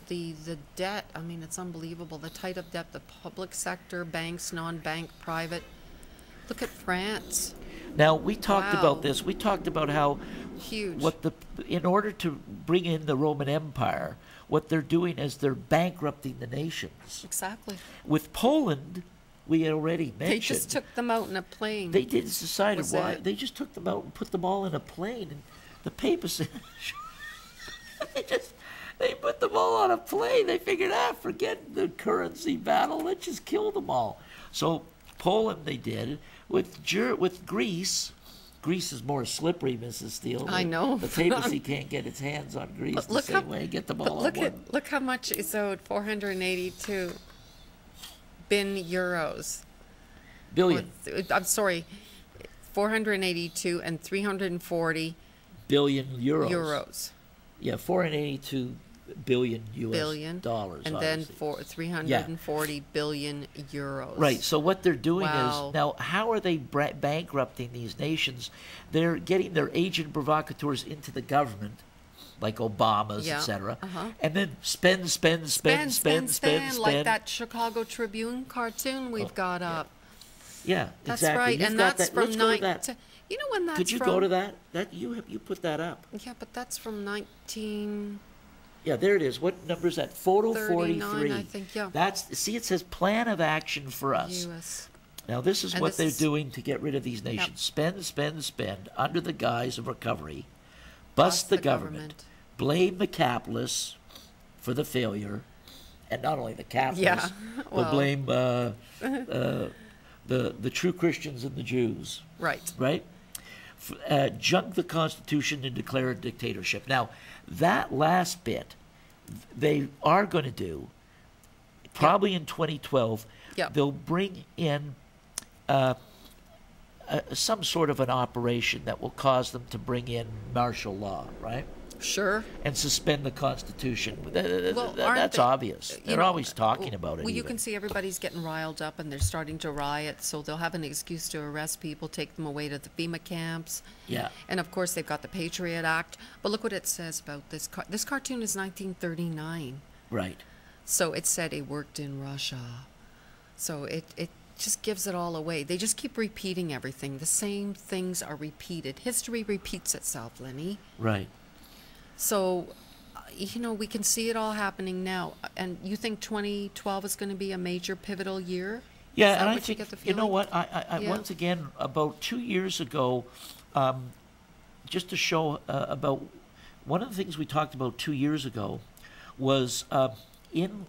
debt. I mean, it's unbelievable. The type of debt, the public sector, banks, non-bank, private. Look at France. Now we talked Wow. about this. We talked about how Huge. in order to bring in the Roman Empire, what they're doing is they're bankrupting the nations. Exactly. With Poland, we had already mentioned. They just took them out in a plane. They didn't decide Was why. it- They just took them out and put them all in a plane, and the papacy. They put them all on a plane. They figured, forget the currency battle. Let's just kill them all. So Poland, they did with Greece. Greece is more slippery, Mrs. Steele. I know. The papacy can't get its hands on Greece But the look same how- way. Get them But all look on one. look how much is owed. 482 bin euros. Billion. I'm sorry, 482 and 340 Billion euros. euros. Yeah, 482 billion US Billion. dollars. And then obviously. 340 billion euros. Right. So what they're doing Wow. is now, how are they bankrupting these nations? They're getting their agent provocateurs into the government, like Obama's, Yeah, etc., uh-huh. and then spend, like that Chicago Tribune cartoon we've got up. Yeah, That's exactly. right, You've and got that's that. from Let's go to that. You know when that's Could you from? go to that? That you put that up. Yeah, but that's from 19. Yeah, there it is. What number is that? Photo 39, 43. I think, yeah. See, it says plan of action for us. U.S. Now, this is And what this they're is- doing to get rid of these nations. Spend, under the guise of recovery. Bust the government. Blame the capitalists for the failure. And not only the capitalists, but well. blame the true Christians and the Jews. Right. Right? Junk the Constitution and declare a dictatorship. Now, that last bit, they are going to do, probably in 2012, Yep. they'll bring in some sort of an operation that will cause them to bring in martial law, right? Sure. and suspend the Constitution. Well, aren't That's they- obvious. They're always talking about it. Well, you even. can see everybody's getting riled up and they're starting to riot, so they'll have an excuse to arrest people, take them away to the FEMA camps. Yeah. And of course, they've got the Patriot Act. But look what it says about this. This cartoon is 1939. Right. So it said it worked in Russia. So it just gives it all away. They just keep repeating everything. The same things are repeated. History repeats itself, Lenny. Right. So, we can see it all happening now. And you think 2012 is going to be a major pivotal year? Yeah, Is that and I what think, get the you know feeling? what, I Yeah. once again, about 2 years ago, just to show about, one of the things we talked about 2 years ago was in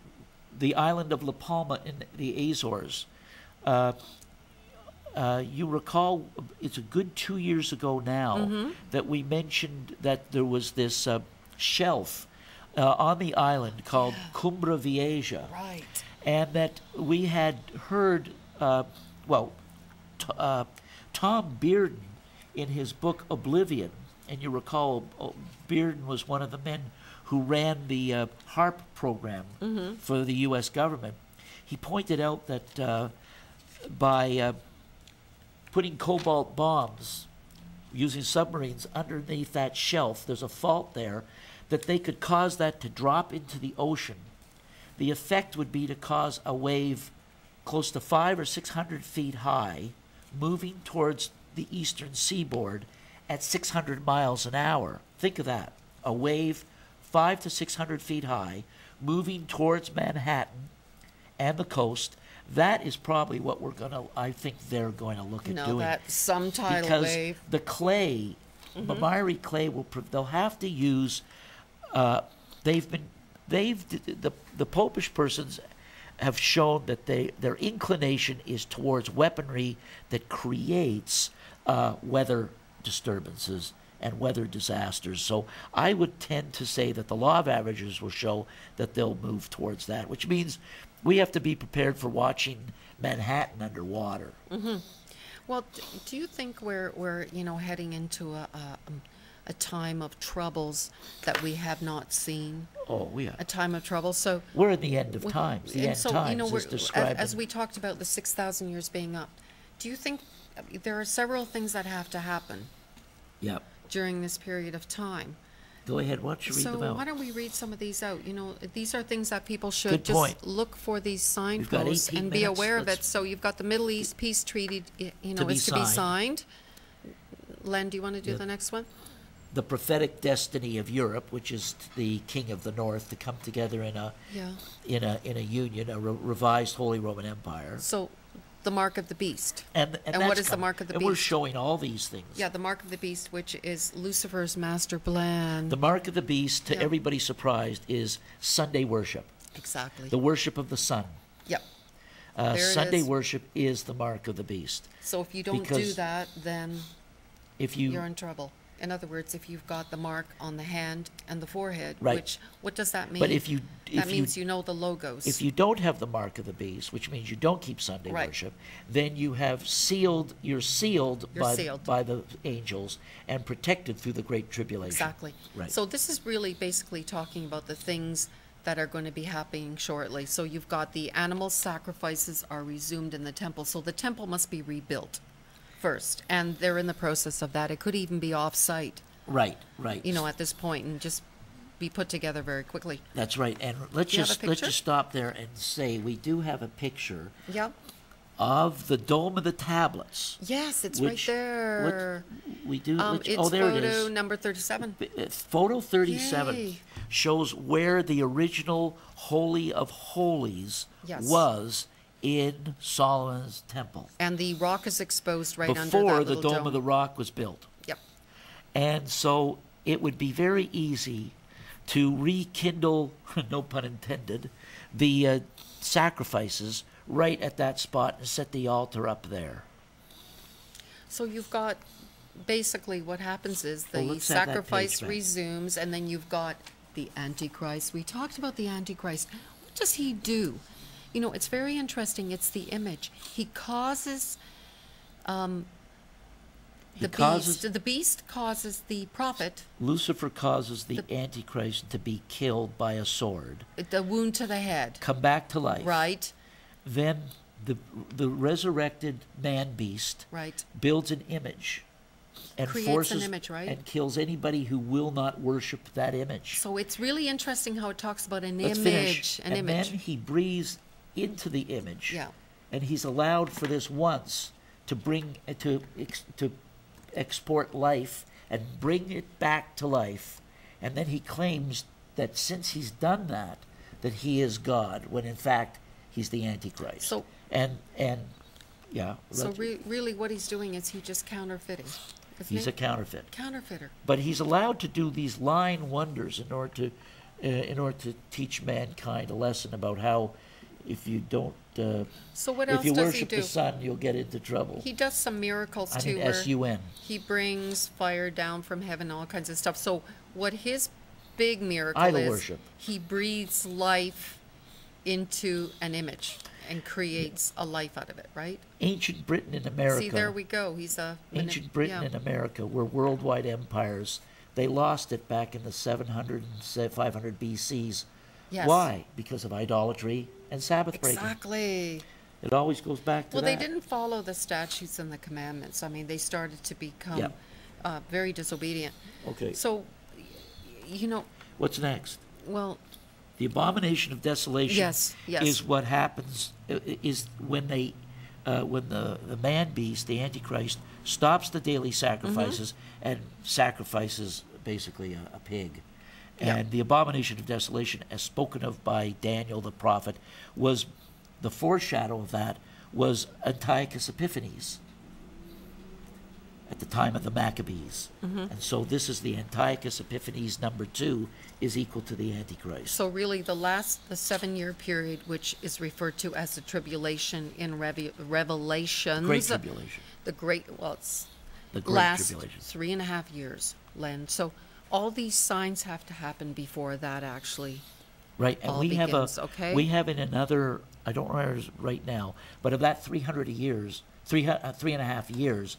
the island of La Palma in the Azores. You recall, it's a good 2 years ago now that we mentioned that there was this shelf on the island called Cumbra Vieja. Right. And that we had heard, Tom Bearden in his book Oblivion, and you recall Bearden was one of the men who ran the HARP program for the U.S. government. He pointed out that by putting cobalt bombs using submarines underneath that shelf, there's a fault there, that they could cause that to drop into the ocean. The effect would be to cause a wave close to 500 or 600 feet high, moving towards the eastern seaboard at 600 miles an hour. Think of that. A wave 500 to 600 feet high, moving towards Manhattan and the coast. That is probably what I think they're going to look at doing. That some tidal because wave. the clay, the miry clay, they'll have to use, the Popish persons have shown that their inclination is towards weaponry that creates weather disturbances and weather disasters. So I would tend to say that the law of averages will show that they'll move towards that, which means we have to be prepared for watching Manhattan underwater. Well, do you think we're heading into a time of troubles that we have not seen? Oh, yeah. A time of trouble. So We're in the end of times. The and end so, times is describing. as we talked about the 6,000 years being up, do you think there are several things that have to happen Yep. during this period of time? Go ahead. Why don't you read So them out? why don't we read some of these out? These are things that people should Good just point. look for these We've got signposts 18 and be minutes. aware of Let's- it. So you've got the Middle East Peace Treaty, be is to be signed. signed. Len, do you want to do Yeah. the next one? The prophetic destiny of Europe, which is the King of the North, to come together in a Yeah. in a union, a revised Holy Roman Empire. So the mark of the beast. And what that's is the coming. mark of the And we're beast? showing all these things. Yeah, the mark of the beast, which is Lucifer's master plan. The mark of the beast, to Yeah. everybody surprised, is Sunday worship, Exactly. the worship of the sun. Yep. There it Sunday is. worship is the mark of the beast. So if you don't do Because that, then If you're you in trouble. In other words, if you've got the mark on the hand and the forehead, Right. what does that mean? but if you that means you know the logos. if you don't have the mark of the beast, which means you don't keep Sunday Right. worship, then you're sealed You're sealed. by the angels and protected through the great tribulation. Exactly. Right. So this is really basically talking about the things that are going to be happening shortly. So you've got the animal sacrifices are resumed in the temple. So the temple must be rebuilt first, and they're in the process of that. It could even be off-site, Right. at this point, and just be put together very quickly. That's right. And let's Do you have a let's picture? just stop there and say we do have a picture Yep. of the Dome of the Tablets. Yes, it's Which- right there. We do. It's there it photo is. number 37. Photo 37 Yay. shows where the original Holy of Holies Yes. was in Solomon's temple And the rock is exposed right under before that the little Dome of the Rock was built. Yep. And so it would be very easy to rekindle, no pun intended, the sacrifices right at that spot and set the altar up there. So you've got basically what happens is the let's have that sacrifice page back. resumes, and then you've got the Antichrist. We talked about the Antichrist. What does he do? It's very interesting. It's the image. He causes The beast causes the prophet. Lucifer causes the Antichrist to be killed by a sword. The wound to the head. Come back to life. Right. Then the resurrected man-beast Right. builds an image and Creates forces an image, right? and kills anybody who will not worship that image. So it's really interesting how it talks about an Let's image. finish. An and image. then he breathes into the image. Yeah. And he's allowed for this once to bring to export life and bring it back to life. And then he claims that since he's done that he is God, when in fact he's the Antichrist. So and yeah. So really what he's doing is he just counterfeiting. He's a counterfeit. Counterfeiter. But he's allowed to do these lying wonders in order to teach mankind a lesson about how if you don't So what if else you does worship he do? the sun, you'll get into trouble. He does some miracles I too. mean, where S-U-N. He brings fire down from heaven, all kinds of stuff. So what his big miracle Idol is, worship. he breathes life into an image and creates a life out of it, right? Ancient Britain and America. See, there we go. He's a Ancient Britain and America were worldwide empires. They lost it back in the 700 and 500 BCs. Yes. Why? Because of idolatry and Sabbath breaking. Exactly. It always goes back to Well, that. they didn't follow the statutes and the commandments. I mean, they started to become Yep. very disobedient. Okay. So, What's next? well, The abomination of desolation Yes, yes. is what happens is when the man beast, the Antichrist, stops the daily sacrifices and sacrifices basically a pig. Yeah. And the abomination of desolation, as spoken of by Daniel the prophet, was the foreshadow of that was Antiochus Epiphanes at the time of the Maccabees. And so this is the Antiochus Epiphanes number 2 is equal to the Antichrist. so really the 7-year period, which is referred to as the tribulation in Revelations. Great tribulation. It's The Great last Tribulation. 3.5 years, Len. So all these signs have to happen before that actually. Right, and all we begins, okay? we have in another, I don't remember right now, but of that 300 years, 3.5 years,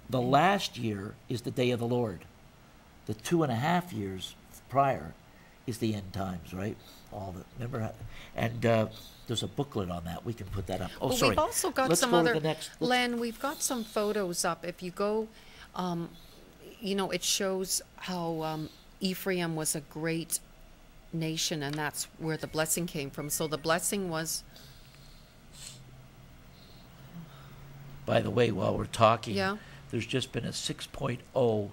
the last year is the day of the Lord. The 2.5 years prior is the end times, right? Remember, and there's a booklet on that. We can put that up. Oh, Well, sorry. we've also got Let's some go other, to the next. Len, we've got some photos up. If you go, it shows how Ephraim was a great nation, and that's where the blessing came from. So the blessing was, By the way, while we're talking, Yeah. there's just been a 6.0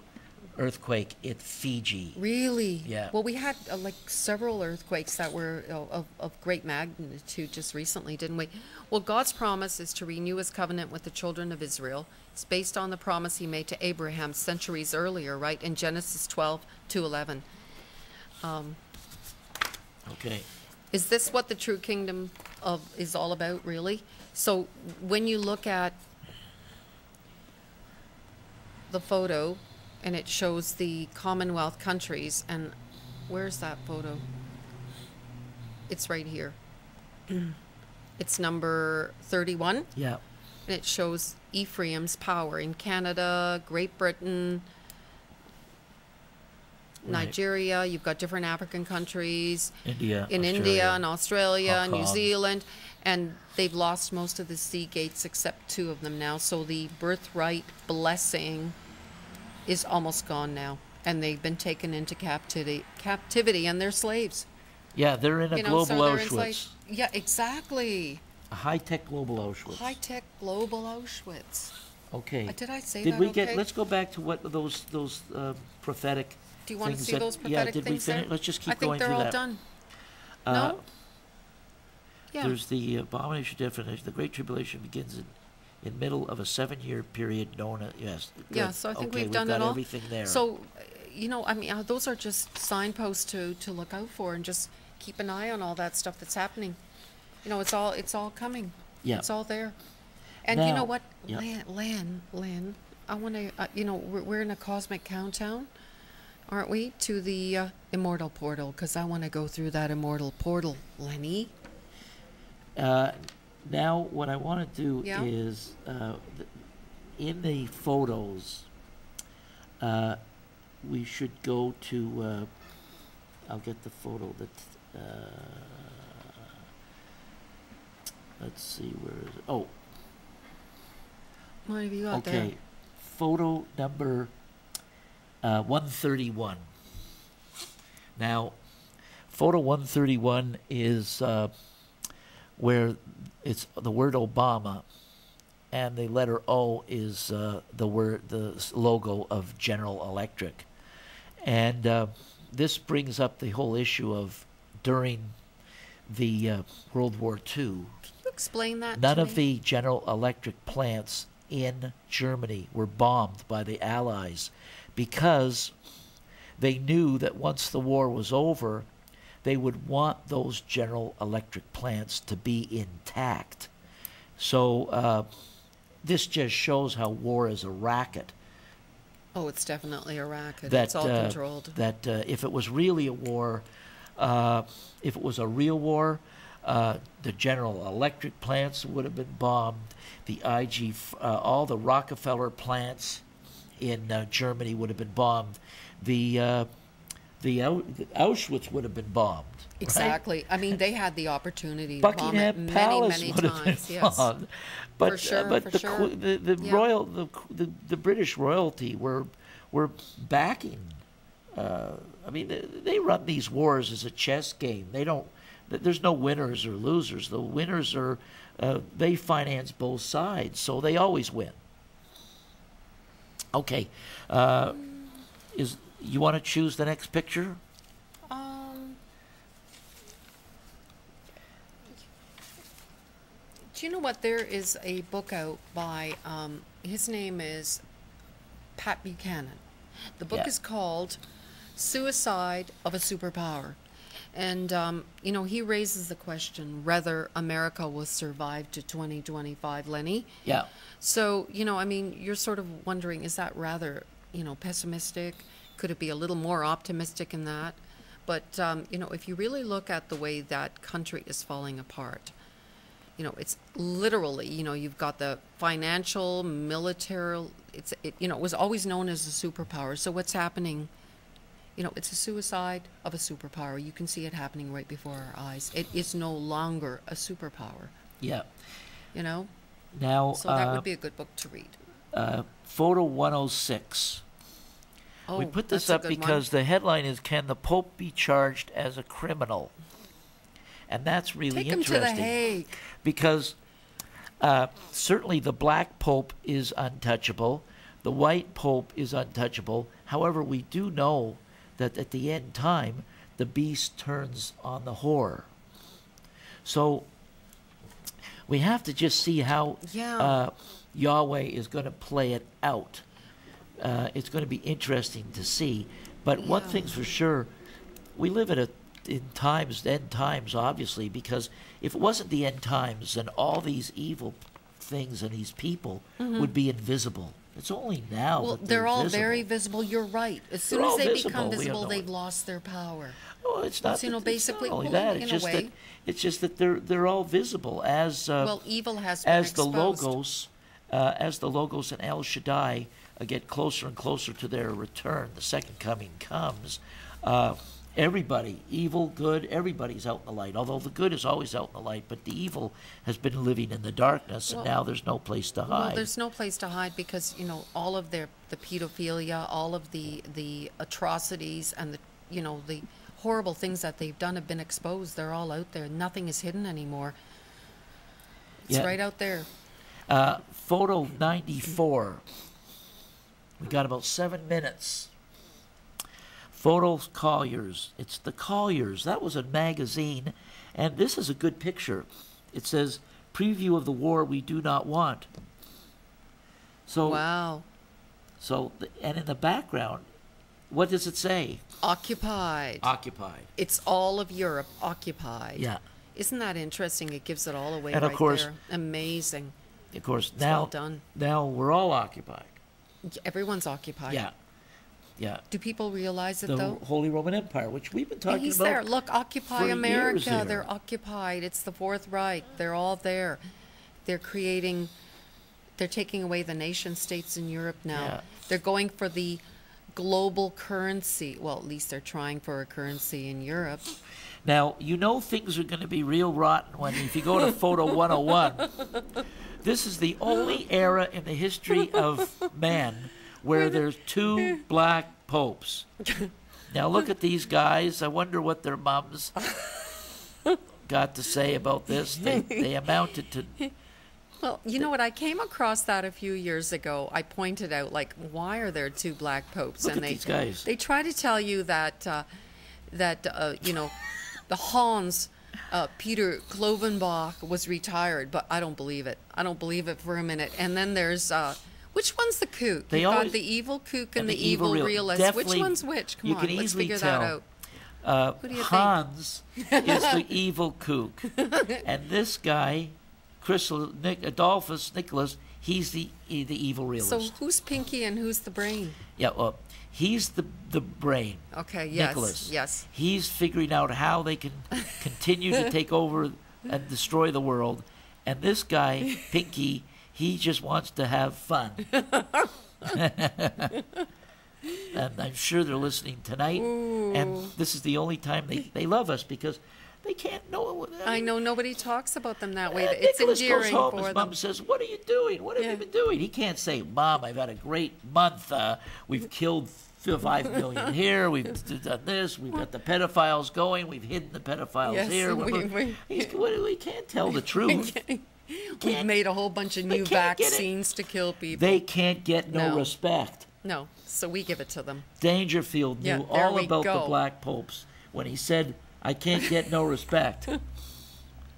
earthquake in Fiji. really? Yeah. Well, we had several earthquakes that were of great magnitude just recently, didn't we? Well, God's promise is to renew his covenant with the children of Israel. It's based on the promise he made to Abraham centuries earlier, right? In Genesis 12:2-11. Okay. Is this what the true kingdom is all about, really? So when you look at the photo and it shows the Commonwealth countries, and where's that photo? It's right here. It's number 31, Yeah. and it shows Ephraim's power in Canada, Great Britain, Right. Nigeria. You've got different African countries. India. In Australia, India and Australia Hong and New Kong. Zealand, and they've lost most of the sea gates except 2 of them now. So the birthright blessing is almost gone now, and they've been taken into captivity, and they're slaves. Yeah, they're in a global so they're Auschwitz. enslaved. Yeah, exactly. A high-tech global Auschwitz. High-tech global Auschwitz. Okay. Did I say Did that we okay? get? Let's go back to what those prophetic. Do you want to things see that- those Yeah. prophetic Did we things finish? there? Let's just keep I think going they're through all that. done. Uh, No? Yeah. There's the abomination definition. The Great Tribulation begins in middle of a 7-year period known as yes. Yeah, good. so I think Okay, we've done got it all. everything there. So, those are just signposts to look out for, and just keep an eye on all that stuff that's happening. It's all coming. Yeah. It's all there. And you know Now- what, yeah. Len, I want to, we're in a cosmic countdown, aren't we, to the immortal portal? Because I want to go through that immortal portal, Lenny. Now, what I want to do Yeah. is in the photos, we should go to, I'll get the photo that, let's see, where is it? Oh, What have you got okay. there? Photo number 131. Now, photo 131 is where it's the word Obama, and the letter O is the logo of General Electric. And this brings up the whole issue of during the World War II, Can you explain that none to of me? the General Electric plants in Germany were bombed by the Allies because they knew that once the war was over, they would want those General Electric plants to be intact. So this just shows how war is a racket. Oh, it's definitely a racket. That, It's all controlled. That if it was really a war, if it was a real war, the General Electric plants would have been bombed. The all the Rockefeller plants in Germany would have been bombed. The Auschwitz would have been bombed. Right? Exactly. I mean, they had the opportunity to bomb it Buckingham many, Palace many would have been times. Yes. bombed. But, For sure, but for the, sure. the Yeah. royal the British royalty were backing. I mean, they run these wars as a chess game. They don't. There's no winners or losers. The winners are they finance both sides, so they always win. Okay, is you want to choose the next picture? Do you know what? There is a book out by, his name is Pat Buchanan. The book Yeah. is called Suicide of a Superpower. And, you know, he raises the question whether America will survive to 2025, Lenny. Yeah. So, you know, I mean, you're sort of wondering, is that rather, you know, pessimistic? Could it be a little more optimistic in that? But, you know, if you really look at the way that country is falling apart, you know, it's literally, you know, you've got the financial, military, you know, it was always known as a superpower. So what's happening? You know, it's a suicide of a superpower. You can see it happening right before our eyes. It is no longer a superpower, Yeah. you know? Now, So that would be a good book to read. photo 106. Oh, We put this that's a up good one. because the headline is, "Can the Pope be charged as a criminal?" And that's really Take him to interesting. the Hague. Because certainly the black Pope is untouchable. The white Pope is untouchable. However, we do know that at the end time, the beast turns on the whore. So we have to just see how Yeah. Yahweh is going to play it out. It's going to be interesting to see. But one Yeah. thing's for sure, we live at end times, obviously, because if it wasn't the end times, then all these evil things and these people would be invisible. It's only now Mm-hmm. Well, that they're all visible. very visible. You're right. As soon They're as all they visible. become We have visible, no they've idea. lost their power. Well, it's not. you know, that- it's basically- not only well, that. in It's a just that. way. It's just that they're all visible as Well, evil has been as the exposed. logos, and El Shaddai get closer and closer to their return. The second coming comes. Everybody, evil, good, everybody's out in the light. Although the good is always out in the light, but the evil has been living in the darkness, and Well- now there's no place to Well, hide. there's no place to hide because, you know, all of the pedophilia, all of the atrocities and the horrible things that they've done have been exposed. They're all out there. Nothing is hidden anymore. It's Yeah. right out there. Photo 94. We got about 7 minutes. Photo Colliers. It's the Colliers. That was a magazine, and this is a good picture. It says, "Preview of the war we do not want." So, Wow. And in the background, what does it say? Occupied. Occupied. It's all of Europe occupied. Yeah. Isn't that interesting? It gives it all away And of right course- there. Amazing. Of course, well done. now we're all occupied. Everyone's occupied. Yeah. Yeah. Do people realize it The though? Holy Roman Empire, which we've been talking He's about. there. Look, for Occupy years America. here. They're occupied. It's the Fourth Reich. They're all there. They're taking away the nation states in Europe now. Yeah. They're going for the global currency. Well, at least they're trying for a currency in Europe. Now, you know things are going to be real rotten when if you go to Photo 101. This is the only era in the history of man where there's two black popes. Now look at these guys. I wonder what their mums got to say about this. They amounted to... Well, you know what? I came across that a few years ago. I pointed out, like, why are there two black popes? Look at these guys. They try to tell you that, you know, the Hans, Peter Klovenbach was retired, but I don't believe it. I don't believe it for a minute. And then there's, which one's the kook? You've got the evil kook and the evil realist. Definitely, which one's which? Come on, let's figure that out. Who do you Hans is the evil kook. And this guy, Adolphus Nicholas, he's the evil realist. So who's Pinky and who's the brain? Yeah, well, he's the brain. Okay, yes, Nicholas. yes. He's figuring out how they can continue to take over and destroy the world. And this guy, Pinky, he just wants to have fun. And I'm sure they're listening tonight. Ooh. And this is the only time they love us because they can't know. I know nobody talks about them that way. It's Nicholas endearing goes home, for his them. mom says, "What are you doing? What have you been doing?" He can't say, "Mom, I've had a great month. We've killed 5 million here. We've done this. We've got the pedophiles going. We've hidden the pedophiles Yes, here." We can't tell the truth. We've made a whole bunch of new vaccines to kill people. They can't get no respect. No, so we give it to them. Dangerfield knew all about the black popes when he said, "I can't get no respect."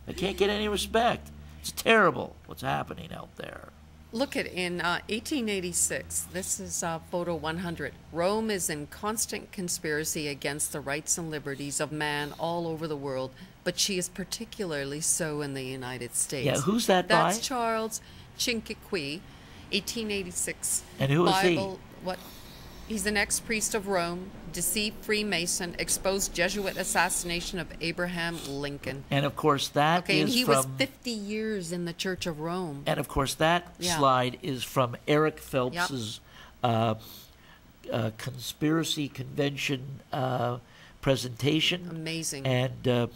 I can't get any respect. It's terrible what's happening out there. Look at in 1886, this is photo 100. Rome is in constant conspiracy against the rights and liberties of man all over the world, but she is particularly so in the United States. Yeah, who's that by? That's Charles Chinquapin, 1886. And who is he? What? He's an ex-priest of Rome, deceived Freemason, exposed Jesuit assassination of Abraham Lincoln. And of course that is and he from... was 50 years in the Church of Rome. And of course that slide is from Eric Phelps's conspiracy convention presentation. Amazing. And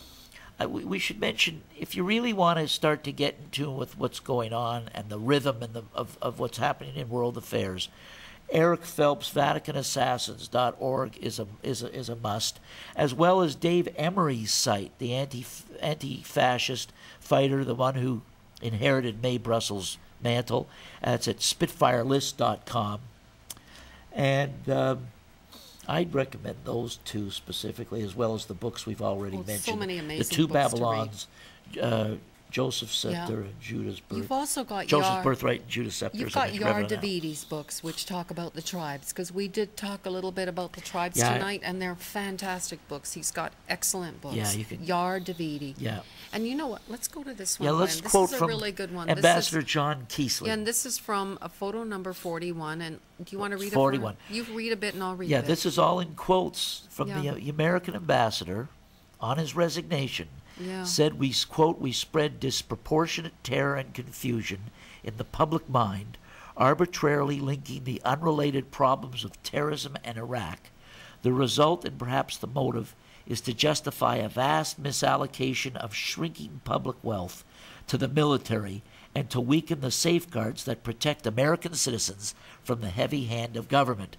we should mention, if you really want to start to get in tune with what's going on and the rhythm and of what's happening in world affairs, Eric Phelps, VaticanAssassins.org is a must, as well as Dave Emery's site, the anti-fascist fighter, the one who inherited Mae Brussels' mantle. That's at SpitfireList.com. And I'd recommend those two specifically, as well as the books we've already mentioned. So many amazing the two books Babylons, Joseph Scepter and Judas Birth. You've also got Joseph's Birthright and Judas Scepter. You've got Yar Davidi's books, which talk about the tribes, because we did talk a little bit about the tribes tonight, and they're fantastic books. He's got excellent books. Yeah, you can. Yar Davidi. Yeah. And you know what? Let's go to this one. Yeah, let's Glenn. quote this is from a really good one. Ambassador John Keesley. Yeah, and this is from a photo number 41. And do you want to read 41. it? 41. You read a bit, and I'll read. Yeah, a bit. this is all in quotes from the American ambassador on his resignation. Yeah. Said, we, quote, "We spread disproportionate terror and confusion in the public mind, arbitrarily linking the unrelated problems of terrorism and Iraq. The result, and perhaps the motive, is to justify a vast misallocation of shrinking public wealth to the military and to weaken the safeguards that protect American citizens from the heavy hand of government."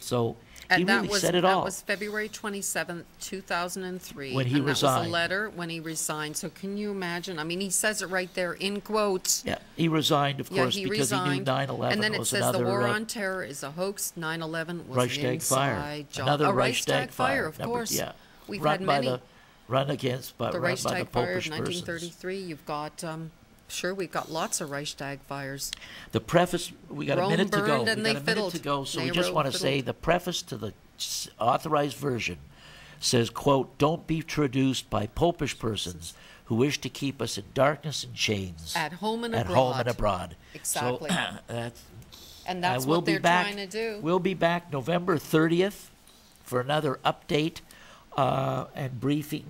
So he really said it all. That was February 27th, 2003. When he resigned. That was a letter when he resigned. So can you imagine? I mean, he says it right there in quotes. Yeah, he resigned, of course, he because resigned. he knew 9/11 was another... And then it says the war on terror is a hoax. 9/11 was Reichstag an inside job. Another a Reichstag fire, of course. Yeah. We've run had by many. The Reichstag fire of Popish 1933. persons. You've got... Sure, we've got lots of Reichstag fires. The preface, we got Rome a minute to go. burned We and got they a minute fiddled. to go, so They we just want to say fiddled. the preface to the authorized version says, quote, "Don't be traduced by popish persons who wish to keep us in darkness and chains. At home and at abroad. home and abroad." Exactly. So, And that's we'll what they're be back, trying to do. We'll be back November 30th for another update and briefing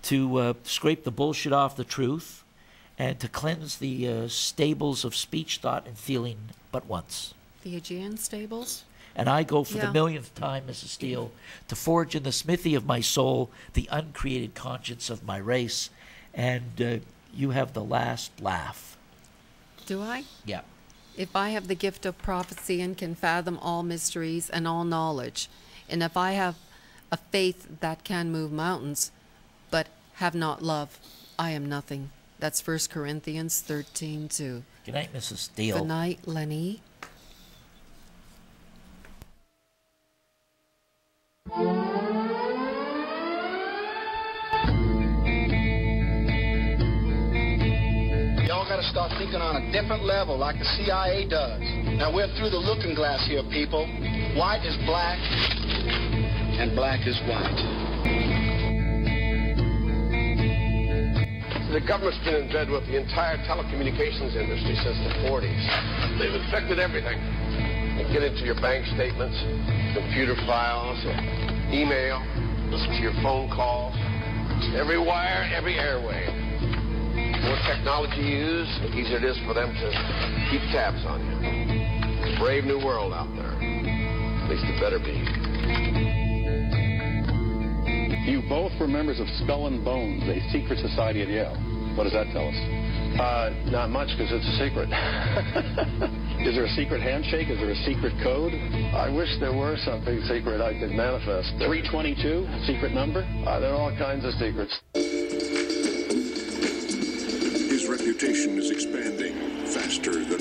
to scrape the bullshit off the truth and to cleanse the stables of speech, thought, and feeling but once. The Aegean stables? And I go for the Yeah. millionth time, Mrs. Steele, to forge in the smithy of my soul the uncreated conscience of my race. And you have the last laugh. Do I? Yeah. If I have the gift of prophecy and can fathom all mysteries and all knowledge, and if I have a faith that can move mountains, but have not love, I am nothing. That's 1 Corinthians 13:2. Good night, Mrs. Steele. Good night, Lenny. Y'all gotta start thinking on a different level like the CIA does. Now we're through the looking glass here, people. White is black, and black is white. The government's been in bed with the entire telecommunications industry since the 40s. They've infected everything. They get into your bank statements, computer files, email, listen to your phone calls, every wire, every airway. The more technology you use, the easier it is for them to keep tabs on you. It's a brave new world out there. At least it better be. You both were members of Skull and Bones, a secret society at Yale. What does that tell us? Not much, because it's a secret. Is there a secret handshake? Is there a secret code? I wish there were something secret I could manifest. 322, secret number? There are all kinds of secrets. His reputation is expanding faster than